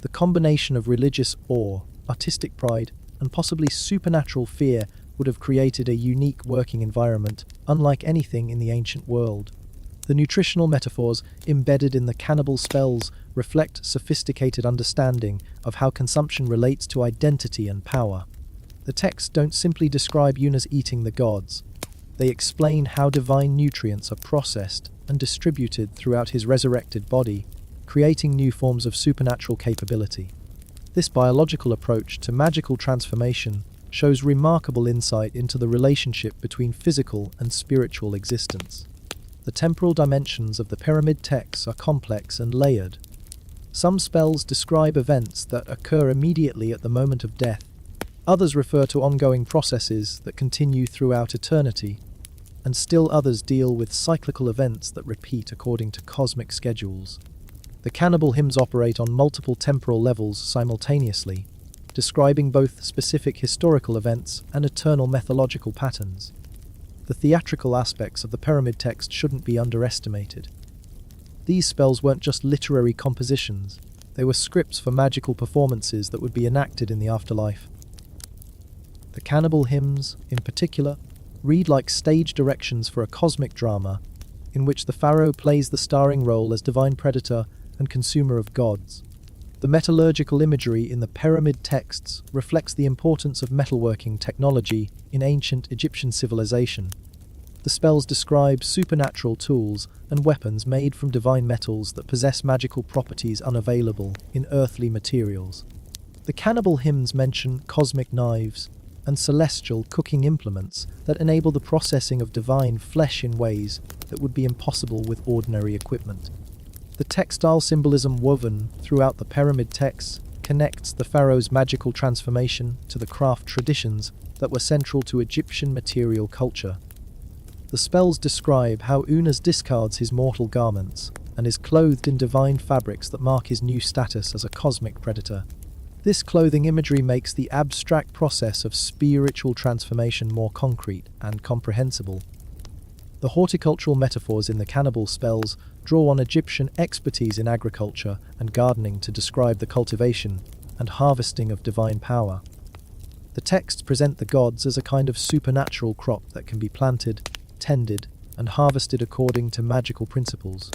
The combination of religious awe, artistic pride, and possibly supernatural fear would have created a unique working environment unlike anything in the ancient world. The nutritional metaphors embedded in the cannibal spells reflect sophisticated understanding of how consumption relates to identity and power. The texts don't simply describe Unas eating the gods. They explain how divine nutrients are processed and distributed throughout his resurrected body, creating new forms of supernatural capability. This biological approach to magical transformation shows remarkable insight into the relationship between physical and spiritual existence. The temporal dimensions of the pyramid texts are complex and layered. Some spells describe events that occur immediately at the moment of death. Others refer to ongoing processes that continue throughout eternity, and still others deal with cyclical events that repeat according to cosmic schedules. The cannibal hymns operate on multiple temporal levels simultaneously, describing both specific historical events and eternal mythological patterns. The theatrical aspects of the pyramid text shouldn't be underestimated. These spells weren't just literary compositions, they were scripts for magical performances that would be enacted in the afterlife. The cannibal hymns, in particular, read like stage directions for a cosmic drama, in which the pharaoh plays the starring role as divine predator and consumer of gods. The metallurgical imagery in the pyramid texts reflects the importance of metalworking technology in ancient Egyptian civilization. The spells describe supernatural tools and weapons made from divine metals that possess magical properties unavailable in earthly materials. The cannibal hymns mention cosmic knives and celestial cooking implements that enable the processing of divine flesh in ways that would be impossible with ordinary equipment. The textile symbolism woven throughout the pyramid texts connects the pharaoh's magical transformation to the craft traditions that were central to Egyptian material culture. The spells describe how Unas discards his mortal garments and is clothed in divine fabrics that mark his new status as a cosmic predator. This clothing imagery makes the abstract process of spiritual transformation more concrete and comprehensible. The horticultural metaphors in the cannibal spells draw on Egyptian expertise in agriculture and gardening to describe the cultivation and harvesting of divine power. The texts present the gods as a kind of supernatural crop that can be planted, tended, and harvested according to magical principles.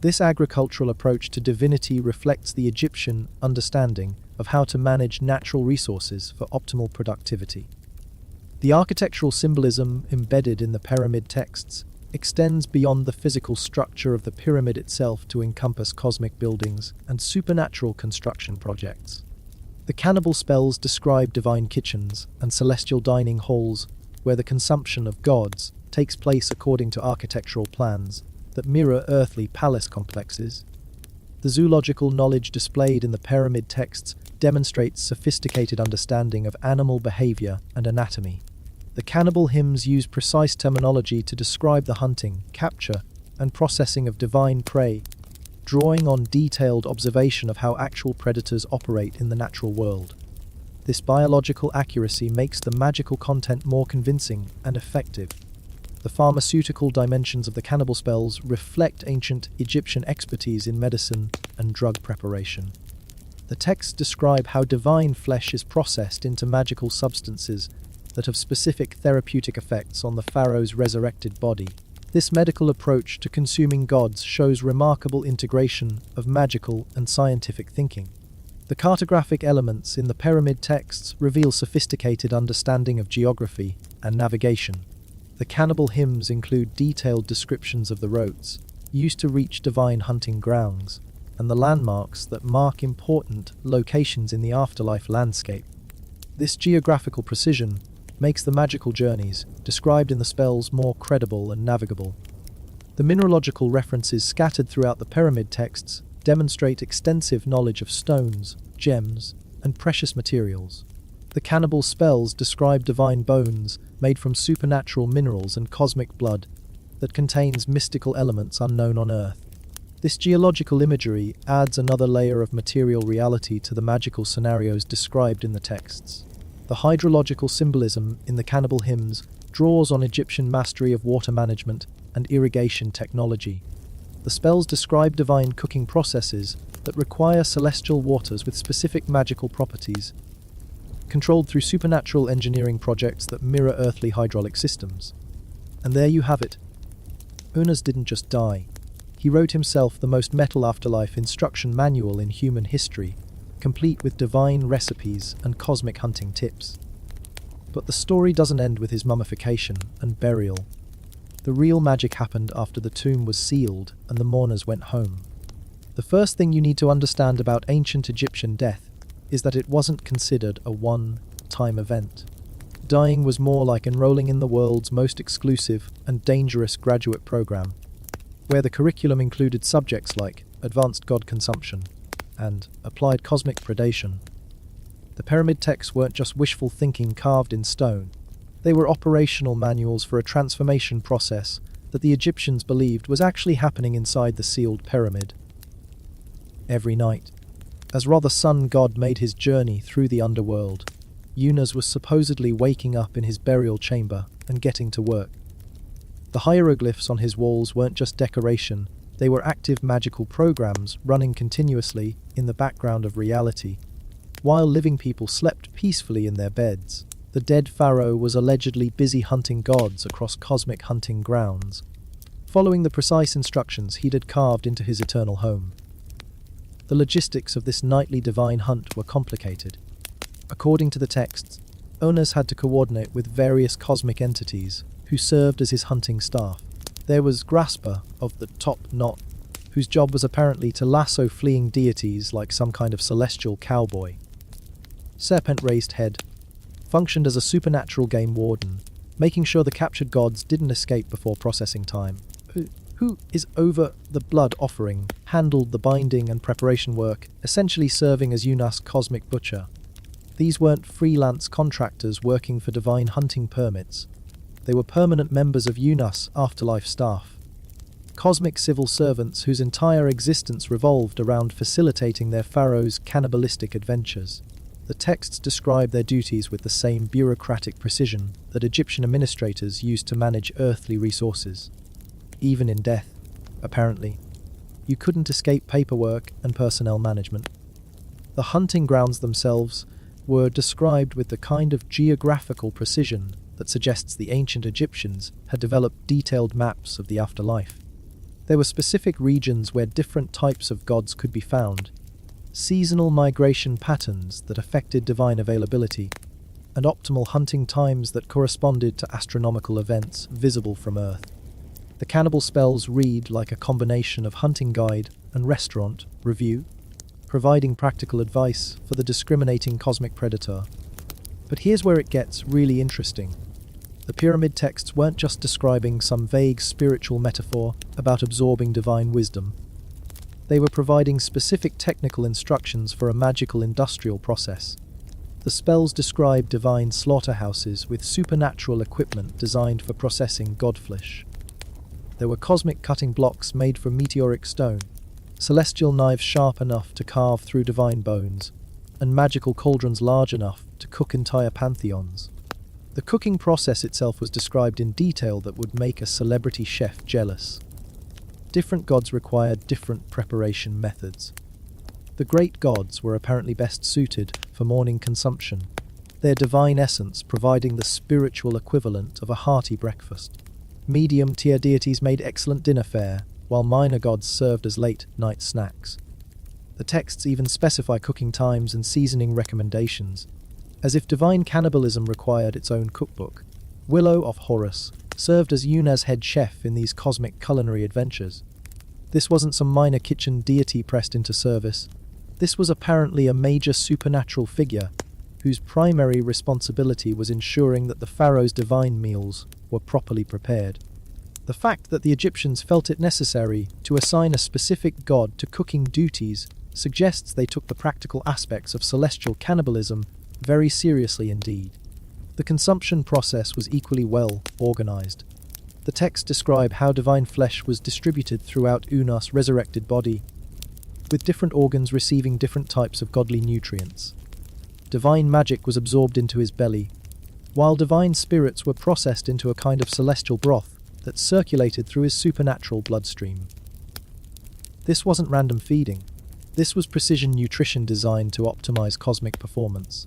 This agricultural approach to divinity reflects the Egyptian understanding of how to manage natural resources for optimal productivity. The architectural symbolism embedded in the pyramid texts extends beyond the physical structure of the pyramid itself to encompass cosmic buildings and supernatural construction projects. The cannibal spells describe divine kitchens and celestial dining halls where the consumption of gods takes place according to architectural plans that mirror earthly palace complexes. The zoological knowledge displayed in the pyramid texts demonstrates sophisticated understanding of animal behavior and anatomy. The cannibal hymns use precise terminology to describe the hunting, capture, and processing of divine prey, drawing on detailed observation of how actual predators operate in the natural world. This biological accuracy makes the magical content more convincing and effective. The pharmaceutical dimensions of the cannibal spells reflect ancient Egyptian expertise in medicine and drug preparation. The texts describe how divine flesh is processed into magical substances that have specific therapeutic effects on the pharaoh's resurrected body. This medical approach to consuming gods shows remarkable integration of magical and scientific thinking. The cartographic elements in the pyramid texts reveal sophisticated understanding of geography and navigation. The cannibal hymns include detailed descriptions of the routes used to reach divine hunting grounds and the landmarks that mark important locations in the afterlife landscape. This geographical precision makes the magical journeys described in the spells more credible and navigable. The mineralogical references scattered throughout the pyramid texts demonstrate extensive knowledge of stones, gems, and precious materials. The cannibal spells describe divine bones made from supernatural minerals and cosmic blood that contains mystical elements unknown on Earth. This geological imagery adds another layer of material reality to the magical scenarios described in the texts. The hydrological symbolism in the cannibal hymns draws on Egyptian mastery of water management and irrigation technology. The spells describe divine cooking processes that require celestial waters with specific magical properties, controlled through supernatural engineering projects that mirror earthly hydraulic systems. And there you have it. Unas didn't just die. He wrote himself the most metal afterlife instruction manual in human history, complete with divine recipes and cosmic hunting tips. But the story doesn't end with his mummification and burial. The real magic happened after the tomb was sealed and the mourners went home. The first thing you need to understand about ancient Egyptian death is that it wasn't considered a one-time event. Dying was more like enrolling in the world's most exclusive and dangerous graduate program, where the curriculum included subjects like advanced god consumption and applied cosmic predation. The pyramid texts weren't just wishful thinking carved in stone. They were operational manuals for a transformation process that the Egyptians believed was actually happening inside the sealed pyramid. Every night, as Ra the sun god made his journey through the underworld, Unas was supposedly waking up in his burial chamber and getting to work. The hieroglyphs on his walls weren't just decoration, they were active magical programs running continuously in the background of reality. While living people slept peacefully in their beds, the dead pharaoh was allegedly busy hunting gods across cosmic hunting grounds, following the precise instructions he'd had carved into his eternal home. The logistics of this nightly divine hunt were complicated. According to the texts, Unas had to coordinate with various cosmic entities who served as his hunting staff. There was Grasper of the top knot, whose job was apparently to lasso fleeing deities like some kind of celestial cowboy. Serpent-raised Head functioned as a supernatural game warden, making sure the captured gods didn't escape before processing time. Who is over the blood offering, handled the binding and preparation work, essentially serving as Unas' cosmic butcher. These weren't freelance contractors working for divine hunting permits. They were permanent members of Unas' afterlife staff. Cosmic civil servants whose entire existence revolved around facilitating their pharaoh's cannibalistic adventures. The texts describe their duties with the same bureaucratic precision that Egyptian administrators used to manage earthly resources. Even in death, apparently, you couldn't escape paperwork and personnel management. The hunting grounds themselves were described with the kind of geographical precision that suggests the ancient Egyptians had developed detailed maps of the afterlife. There were specific regions where different types of gods could be found, seasonal migration patterns that affected divine availability, and optimal hunting times that corresponded to astronomical events visible from Earth. The cannibal spells read like a combination of hunting guide and restaurant review, providing practical advice for the discriminating cosmic predator. But here's where it gets really interesting. The pyramid texts weren't just describing some vague spiritual metaphor about absorbing divine wisdom. They were providing specific technical instructions for a magical industrial process. The spells describe divine slaughterhouses with supernatural equipment designed for processing godflesh. There were cosmic cutting blocks made from meteoric stone, celestial knives sharp enough to carve through divine bones, and magical cauldrons large enough to cook entire pantheons. The cooking process itself was described in detail that would make a celebrity chef jealous. Different gods required different preparation methods. The great gods were apparently best suited for morning consumption, their divine essence providing the spiritual equivalent of a hearty breakfast. Medium-tier deities made excellent dinner fare, while minor gods served as late-night snacks. The texts even specify cooking times and seasoning recommendations, as if divine cannibalism required its own cookbook. Willow of Horus served as Yuna's head chef in these cosmic culinary adventures. This wasn't some minor kitchen deity pressed into service. This was apparently a major supernatural figure, whose primary responsibility was ensuring that the pharaoh's divine meals were properly prepared. The fact that the Egyptians felt it necessary to assign a specific god to cooking duties suggests they took the practical aspects of celestial cannibalism very seriously indeed. The consumption process was equally well organized. The texts describe how divine flesh was distributed throughout Unas' resurrected body, with different organs receiving different types of godly nutrients. Divine magic was absorbed into his belly, while divine spirits were processed into a kind of celestial broth that circulated through his supernatural bloodstream. This wasn't random feeding. This was precision nutrition designed to optimize cosmic performance.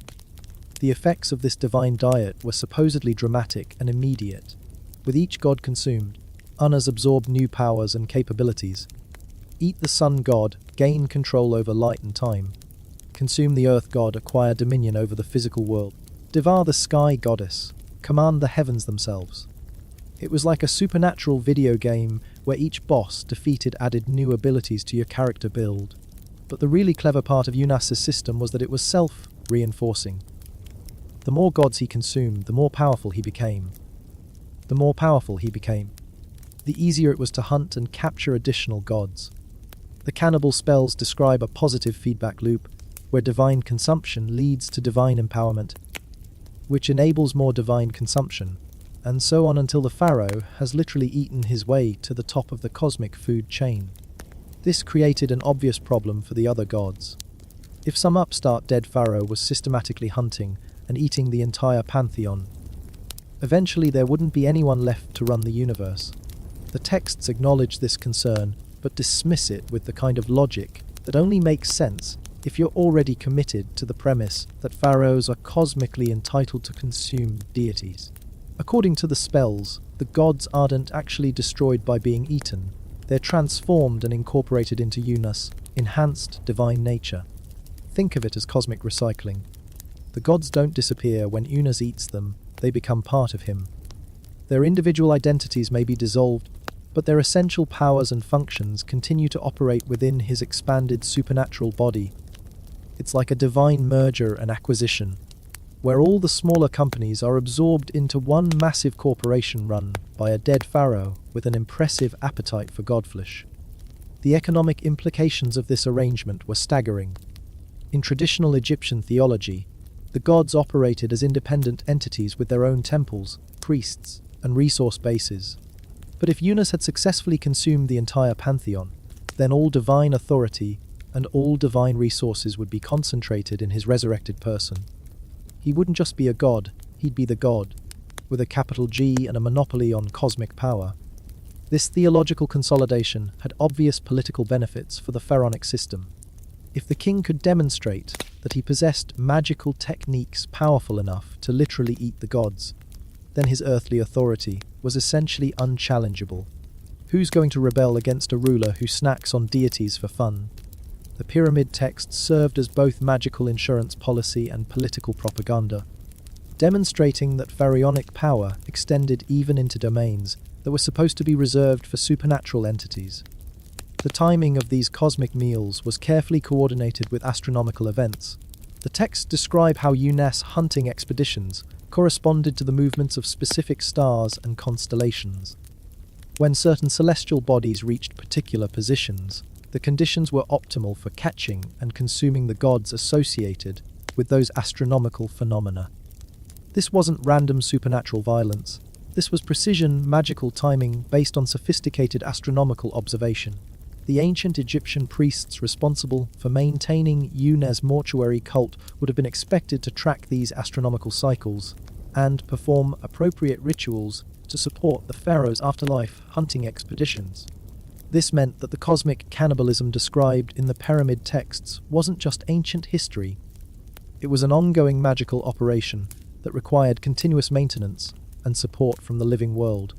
The effects of this divine diet were supposedly dramatic and immediate. With each god consumed, Unas absorbed new powers and capabilities. Eat the sun god, gain control over light and time. Consume the earth god, acquire dominion over the physical world. Devour the sky goddess, command the heavens themselves. It was like a supernatural video game where each boss defeated added new abilities to your character build. But the really clever part of Unas' system was that it was self-reinforcing. The more gods he consumed, the more powerful he became. The more powerful he became, the easier it was to hunt and capture additional gods. The cannibal spells describe a positive feedback loop where divine consumption leads to divine empowerment, which enables more divine consumption, and so on until the pharaoh has literally eaten his way to the top of the cosmic food chain. This created an obvious problem for the other gods. If some upstart dead pharaoh was systematically hunting and eating the entire pantheon, eventually there wouldn't be anyone left to run the universe. The texts acknowledge this concern, but dismiss it with the kind of logic that only makes sense if you're already committed to the premise that pharaohs are cosmically entitled to consume deities. According to the spells, the gods aren't actually destroyed by being eaten. They're transformed and incorporated into Unas' enhanced divine nature. Think of it as cosmic recycling. The gods don't disappear when Unas eats them, they become part of him. Their individual identities may be dissolved, but their essential powers and functions continue to operate within his expanded supernatural body. It's like a divine merger and acquisition, where all the smaller companies are absorbed into one massive corporation run by a dead pharaoh with an impressive appetite for godflesh. The economic implications of this arrangement were staggering. In traditional Egyptian theology, the gods operated as independent entities with their own temples, priests, and resource bases. But if Unas had successfully consumed the entire pantheon, then all divine authority and all divine resources would be concentrated in his resurrected person. He wouldn't just be a god, he'd be the god, with a capital G and a monopoly on cosmic power. This theological consolidation had obvious political benefits for the pharaonic system. If the king could demonstrate that he possessed magical techniques powerful enough to literally eat the gods, then his earthly authority was essentially unchallengeable. Who's going to rebel against a ruler who snacks on deities for fun? The pyramid texts served as both magical insurance policy and political propaganda, demonstrating that pharaonic power extended even into domains that were supposed to be reserved for supernatural entities. The timing of these cosmic meals was carefully coordinated with astronomical events. The texts describe how UNES hunting expeditions corresponded to the movements of specific stars and constellations. When certain celestial bodies reached particular positions, the conditions were optimal for catching and consuming the gods associated with those astronomical phenomena. This wasn't random supernatural violence. This was precision, magical timing based on sophisticated astronomical observation. The ancient Egyptian priests responsible for maintaining UNES mortuary cult would have been expected to track these astronomical cycles and perform appropriate rituals to support the pharaoh's afterlife hunting expeditions. This meant that the cosmic cannibalism described in the pyramid texts wasn't just ancient history. It was an ongoing magical operation that required continuous maintenance and support from the living world.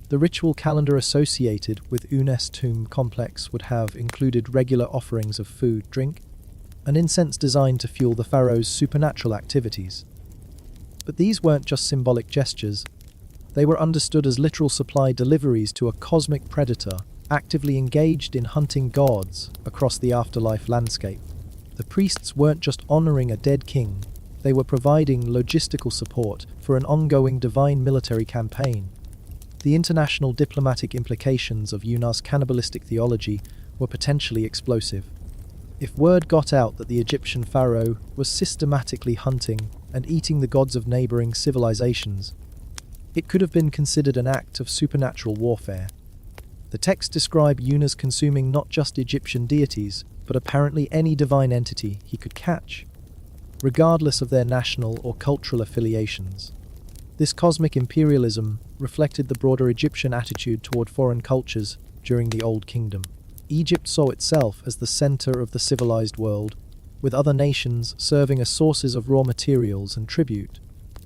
The ritual calendar associated with UNES tomb complex would have included regular offerings of food, drink, and incense designed to fuel the pharaoh's supernatural activities. But these weren't just symbolic gestures. They were understood as literal supply deliveries to a cosmic predator actively engaged in hunting gods across the afterlife landscape. The priests weren't just honoring a dead king, they were providing logistical support for an ongoing divine military campaign. The international diplomatic implications of UNA's cannibalistic theology were potentially explosive. If word got out that the Egyptian pharaoh was systematically hunting and eating the gods of neighboring civilizations, it could have been considered an act of supernatural warfare. The texts describe UNA's consuming not just Egyptian deities, but apparently any divine entity he could catch, regardless of their national or cultural affiliations. This cosmic imperialism reflected the broader Egyptian attitude toward foreign cultures during the Old Kingdom. Egypt saw itself as the center of the civilized world, with other nations serving as sources of raw materials and tribute.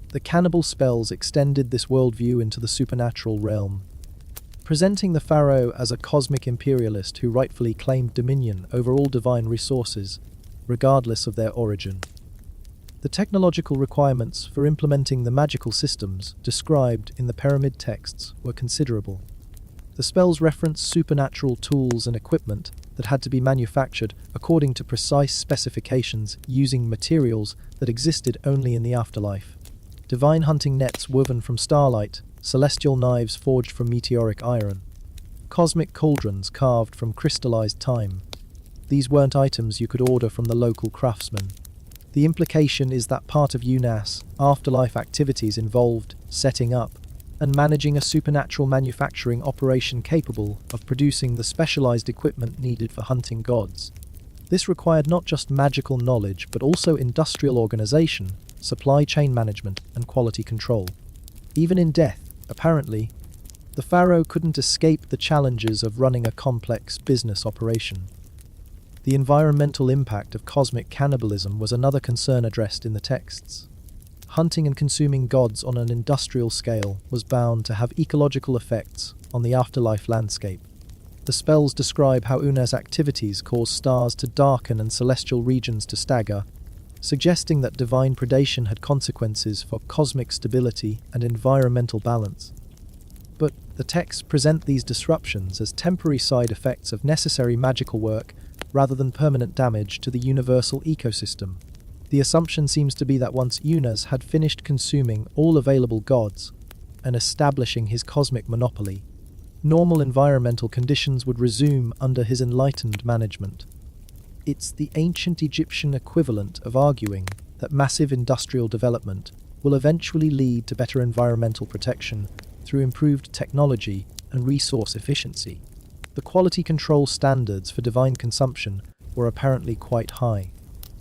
The cannibal spells extended this worldview into the supernatural realm, presenting the pharaoh as a cosmic imperialist who rightfully claimed dominion over all divine resources, regardless of their origin. The technological requirements for implementing the magical systems described in the pyramid texts were considerable. The spells reference supernatural tools and equipment that had to be manufactured according to precise specifications using materials that existed only in the afterlife. Divine hunting nets woven from starlight, celestial knives forged from meteoric iron, cosmic cauldrons carved from crystallized time. These weren't items you could order from the local craftsman. The implication is that part of UNAS afterlife activities involved setting up and managing a supernatural manufacturing operation capable of producing the specialized equipment needed for hunting gods. This required not just magical knowledge, but also industrial organization, supply chain management, and quality control. Even in death, apparently, the pharaoh couldn't escape the challenges of running a complex business operation. The environmental impact of cosmic cannibalism was another concern addressed in the texts. Hunting and consuming gods on an industrial scale was bound to have ecological effects on the afterlife landscape. The spells describe how UNA's activities cause stars to darken and celestial regions to stagger, suggesting that divine predation had consequences for cosmic stability and environmental balance. But the texts present these disruptions as temporary side effects of necessary magical work rather than permanent damage to the universal ecosystem. The assumption seems to be that once UNAS had finished consuming all available gods and establishing his cosmic monopoly, normal environmental conditions would resume under his enlightened management. It's the ancient Egyptian equivalent of arguing that massive industrial development will eventually lead to better environmental protection through improved technology and resource efficiency. The quality control standards for divine consumption were apparently quite high.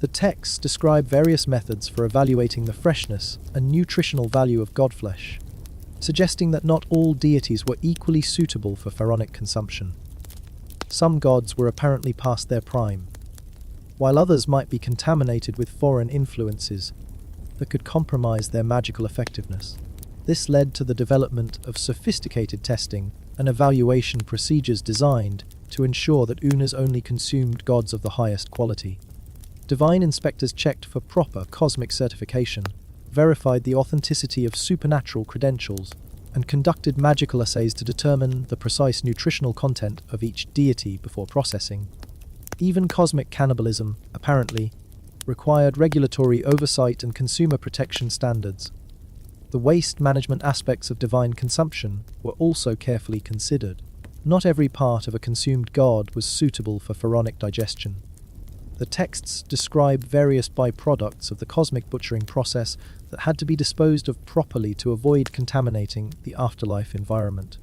The texts describe various methods for evaluating the freshness and nutritional value of godflesh, suggesting that not all deities were equally suitable for pharaonic consumption. Some gods were apparently past their prime, while others might be contaminated with foreign influences that could compromise their magical effectiveness. This led to the development of sophisticated testing and evaluation procedures designed to ensure that Unas only consumed gods of the highest quality. Divine inspectors checked for proper cosmic certification, verified the authenticity of supernatural credentials, and conducted magical assays to determine the precise nutritional content of each deity before processing. Even cosmic cannibalism, apparently, required regulatory oversight and consumer protection standards. The waste management aspects of divine consumption were also carefully considered. Not every part of a consumed god was suitable for pharaonic digestion. The texts describe various byproducts of the cosmic butchering process that had to be disposed of properly to avoid contaminating the afterlife environment.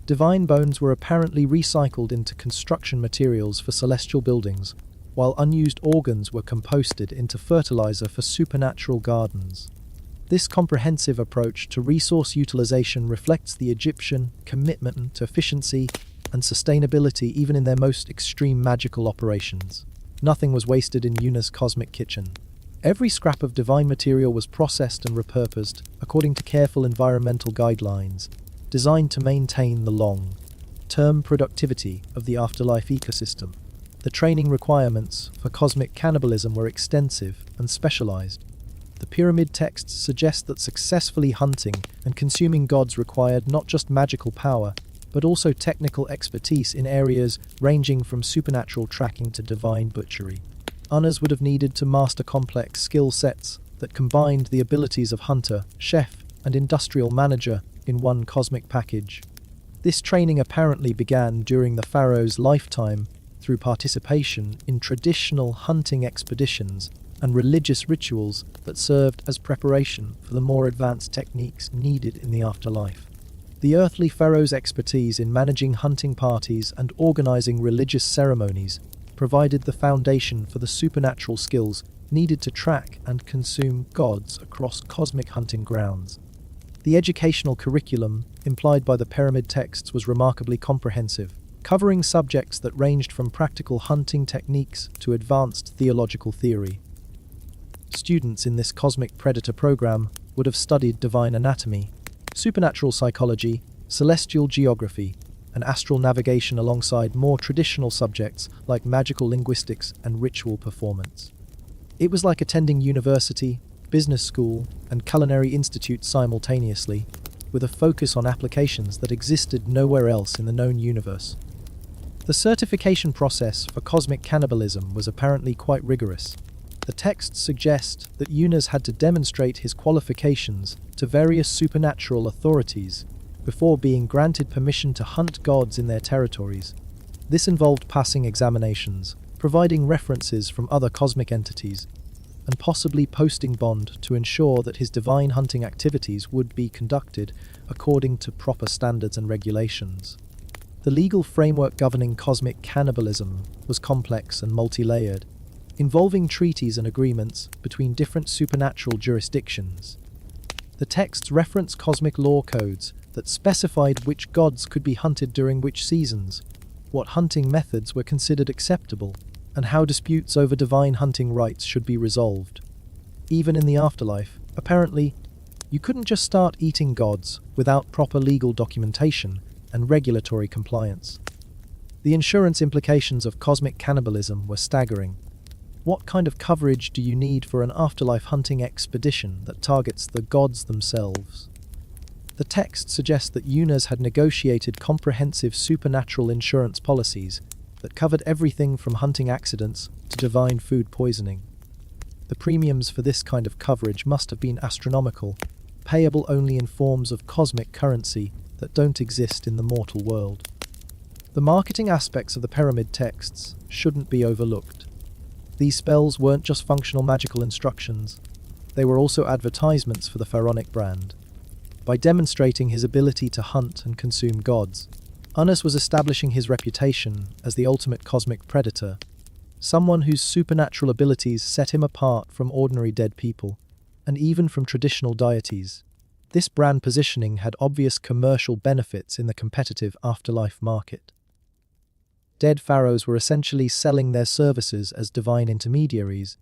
Divine bones were apparently recycled into construction materials for celestial buildings, while unused organs were composted into fertilizer for supernatural gardens. This comprehensive approach to resource utilization reflects the Egyptian commitment to efficiency and sustainability even in their most extreme magical operations. Nothing was wasted in Unas' cosmic kitchen. Every scrap of divine material was processed and repurposed according to careful environmental guidelines, designed to maintain the long-term productivity of the afterlife ecosystem. The training requirements for cosmic cannibalism were extensive and specialized. The pyramid texts suggest that successfully hunting and consuming gods required not just magical power, but also technical expertise in areas ranging from supernatural tracking to divine butchery. Unas would have needed to master complex skill sets that combined the abilities of hunter, chef, and industrial manager in one cosmic package. This training apparently began during the pharaoh's lifetime through participation in traditional hunting expeditions and religious rituals that served as preparation for the more advanced techniques needed in the afterlife. The earthly pharaoh's expertise in managing hunting parties and organizing religious ceremonies provided the foundation for the supernatural skills needed to track and consume gods across cosmic hunting grounds. The educational curriculum implied by the pyramid texts was remarkably comprehensive, covering subjects that ranged from practical hunting techniques to advanced theological theory. Students in this cosmic predator program would have studied divine anatomy, supernatural psychology, celestial geography, and astral navigation alongside more traditional subjects like magical linguistics and ritual performance. It was like attending university, business school, and culinary institute simultaneously, with a focus on applications that existed nowhere else in the known universe. The certification process for cosmic cannibalism was apparently quite rigorous. The texts suggest that Unas had to demonstrate his qualifications to various supernatural authorities before being granted permission to hunt gods in their territories. This involved passing examinations, providing references from other cosmic entities, and possibly posting bond to ensure that his divine hunting activities would be conducted according to proper standards and regulations. The legal framework governing cosmic cannibalism was complex and multi-layered, involving treaties and agreements between different supernatural jurisdictions. The texts reference cosmic law codes that specified which gods could be hunted during which seasons, what hunting methods were considered acceptable, and how disputes over divine hunting rights should be resolved. Even in the afterlife, apparently, you couldn't just start eating gods without proper legal documentation and regulatory compliance. The insurance implications of cosmic cannibalism were staggering. What kind of coverage do you need for an afterlife hunting expedition that targets the gods themselves? The text suggests that Unas had negotiated comprehensive supernatural insurance policies that covered everything from hunting accidents to divine food poisoning. The premiums for this kind of coverage must have been astronomical, payable only in forms of cosmic currency that don't exist in the mortal world. The marketing aspects of the pyramid texts shouldn't be overlooked. These spells weren't just functional magical instructions, they were also advertisements for the pharaonic brand. By demonstrating his ability to hunt and consume gods, Unas was establishing his reputation as the ultimate cosmic predator, someone whose supernatural abilities set him apart from ordinary dead people, and even from traditional deities. This brand positioning had obvious commercial benefits in the competitive afterlife market. Dead pharaohs were essentially selling their services as divine intermediaries,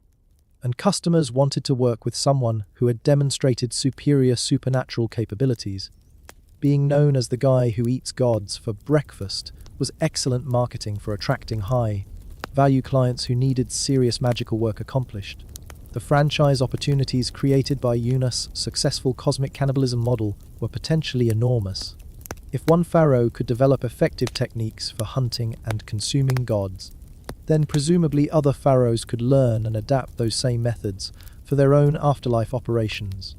and customers wanted to work with someone who had demonstrated superior supernatural capabilities. Being known as the guy who eats gods for breakfast was excellent marketing for attracting high-value clients who needed serious magical work accomplished. The franchise opportunities created by Yunus' successful cosmic cannibalism model were potentially enormous. If one pharaoh could develop effective techniques for hunting and consuming gods, then presumably other pharaohs could learn and adapt those same methods for their own afterlife operations.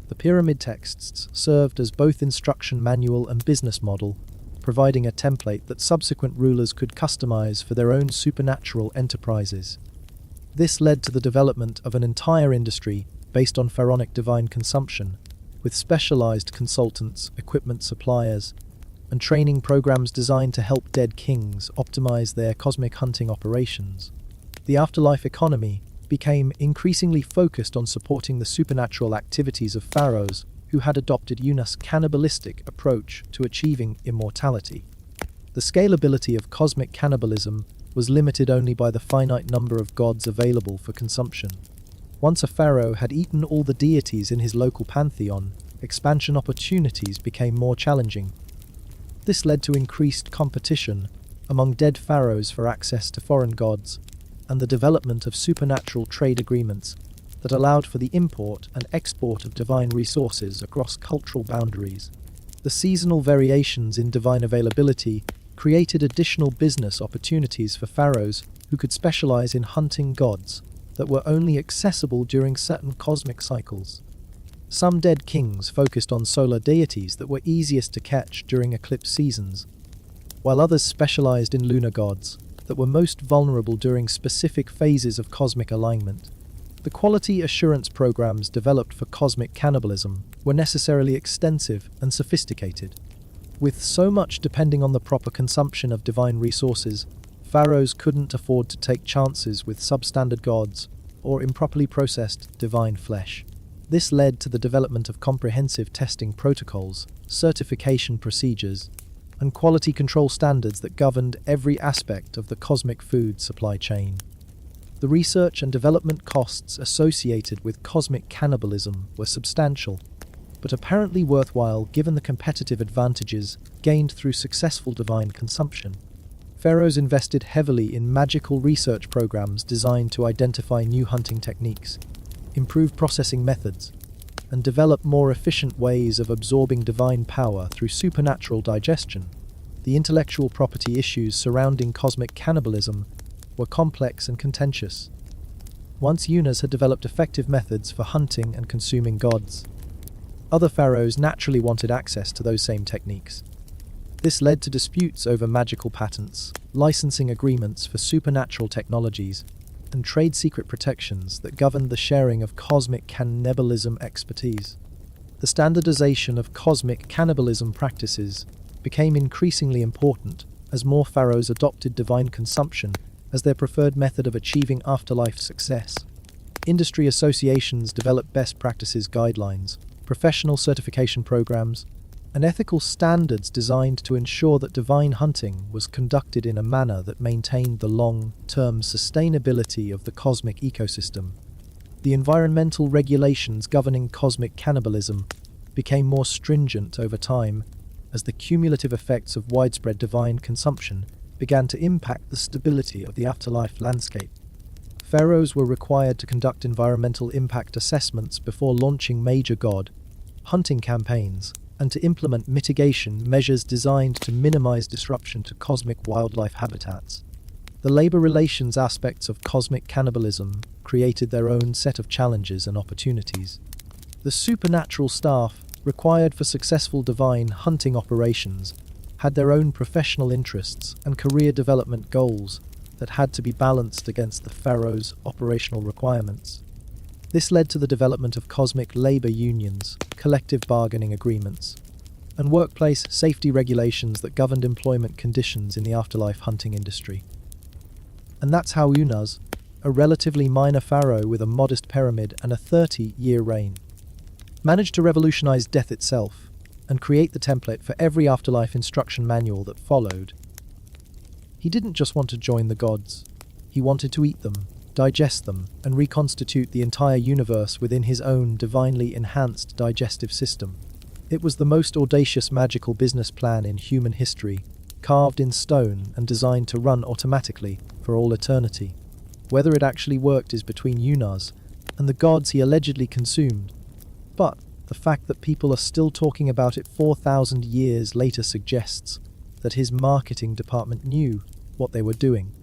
The pyramid texts served as both instruction manual and business model, providing a template that subsequent rulers could customize for their own supernatural enterprises. This led to the development of an entire industry based on pharaonic divine consumption, with specialized consultants, equipment suppliers, and training programs designed to help dead kings optimize their cosmic hunting operations. The afterlife economy became increasingly focused on supporting the supernatural activities of pharaohs who had adopted Yunus' cannibalistic approach to achieving immortality. The scalability of cosmic cannibalism was limited only by the finite number of gods available for consumption. Once a pharaoh had eaten all the deities in his local pantheon, expansion opportunities became more challenging. This led to increased competition among dead pharaohs for access to foreign gods, and the development of supernatural trade agreements that allowed for the import and export of divine resources across cultural boundaries. The seasonal variations in divine availability created additional business opportunities for pharaohs who could specialize in hunting gods that were only accessible during certain cosmic cycles. Some dead kings focused on solar deities that were easiest to catch during eclipse seasons, while others specialized in lunar gods that were most vulnerable during specific phases of cosmic alignment. The quality assurance programs developed for cosmic cannibalism were necessarily extensive and sophisticated. With so much depending on the proper consumption of divine resources, pharaohs couldn't afford to take chances with substandard gods or improperly processed divine flesh. This led to the development of comprehensive testing protocols, certification procedures, and quality control standards that governed every aspect of the cosmic food supply chain. The research and development costs associated with cosmic cannibalism were substantial, but apparently worthwhile given the competitive advantages gained through successful divine consumption. Pharaohs invested heavily in magical research programs designed to identify new hunting techniques, improve processing methods, and develop more efficient ways of absorbing divine power through supernatural digestion. The intellectual property issues surrounding cosmic cannibalism were complex and contentious. Once Yunus had developed effective methods for hunting and consuming gods, other pharaohs naturally wanted access to those same techniques. This led to disputes over magical patents, licensing agreements for supernatural technologies, and trade secret protections that governed the sharing of cosmic cannibalism expertise. The standardization of cosmic cannibalism practices became increasingly important as more pharaohs adopted divine consumption as their preferred method of achieving afterlife success. Industry associations developed best practices guidelines, professional certification programs, and ethical standards designed to ensure that divine hunting was conducted in a manner that maintained the long-term sustainability of the cosmic ecosystem. The environmental regulations governing cosmic cannibalism became more stringent over time as the cumulative effects of widespread divine consumption began to impact the stability of the afterlife landscape. Pharaohs were required to conduct environmental impact assessments before launching major god hunting campaigns, and to implement mitigation measures designed to minimize disruption to cosmic wildlife habitats. The labor relations aspects of cosmic cannibalism created their own set of challenges and opportunities. The supernatural staff required for successful divine hunting operations had their own professional interests and career development goals that had to be balanced against the pharaoh's operational requirements. This led to the development of cosmic labor unions, collective bargaining agreements, and workplace safety regulations that governed employment conditions in the afterlife hunting industry. And that's how Unas, a relatively minor pharaoh with a modest pyramid and a 30-year reign, managed to revolutionize death itself and create the template for every afterlife instruction manual that followed. He didn't just want to join the gods. He wanted to eat them, digest them, and reconstitute the entire universe within his own divinely enhanced digestive system. It was the most audacious magical business plan in human history, carved in stone and designed to run automatically for all eternity. Whether it actually worked is between Unas and the gods he allegedly consumed, but the fact that people are still talking about it 4,000 years later suggests that his marketing department knew what they were doing.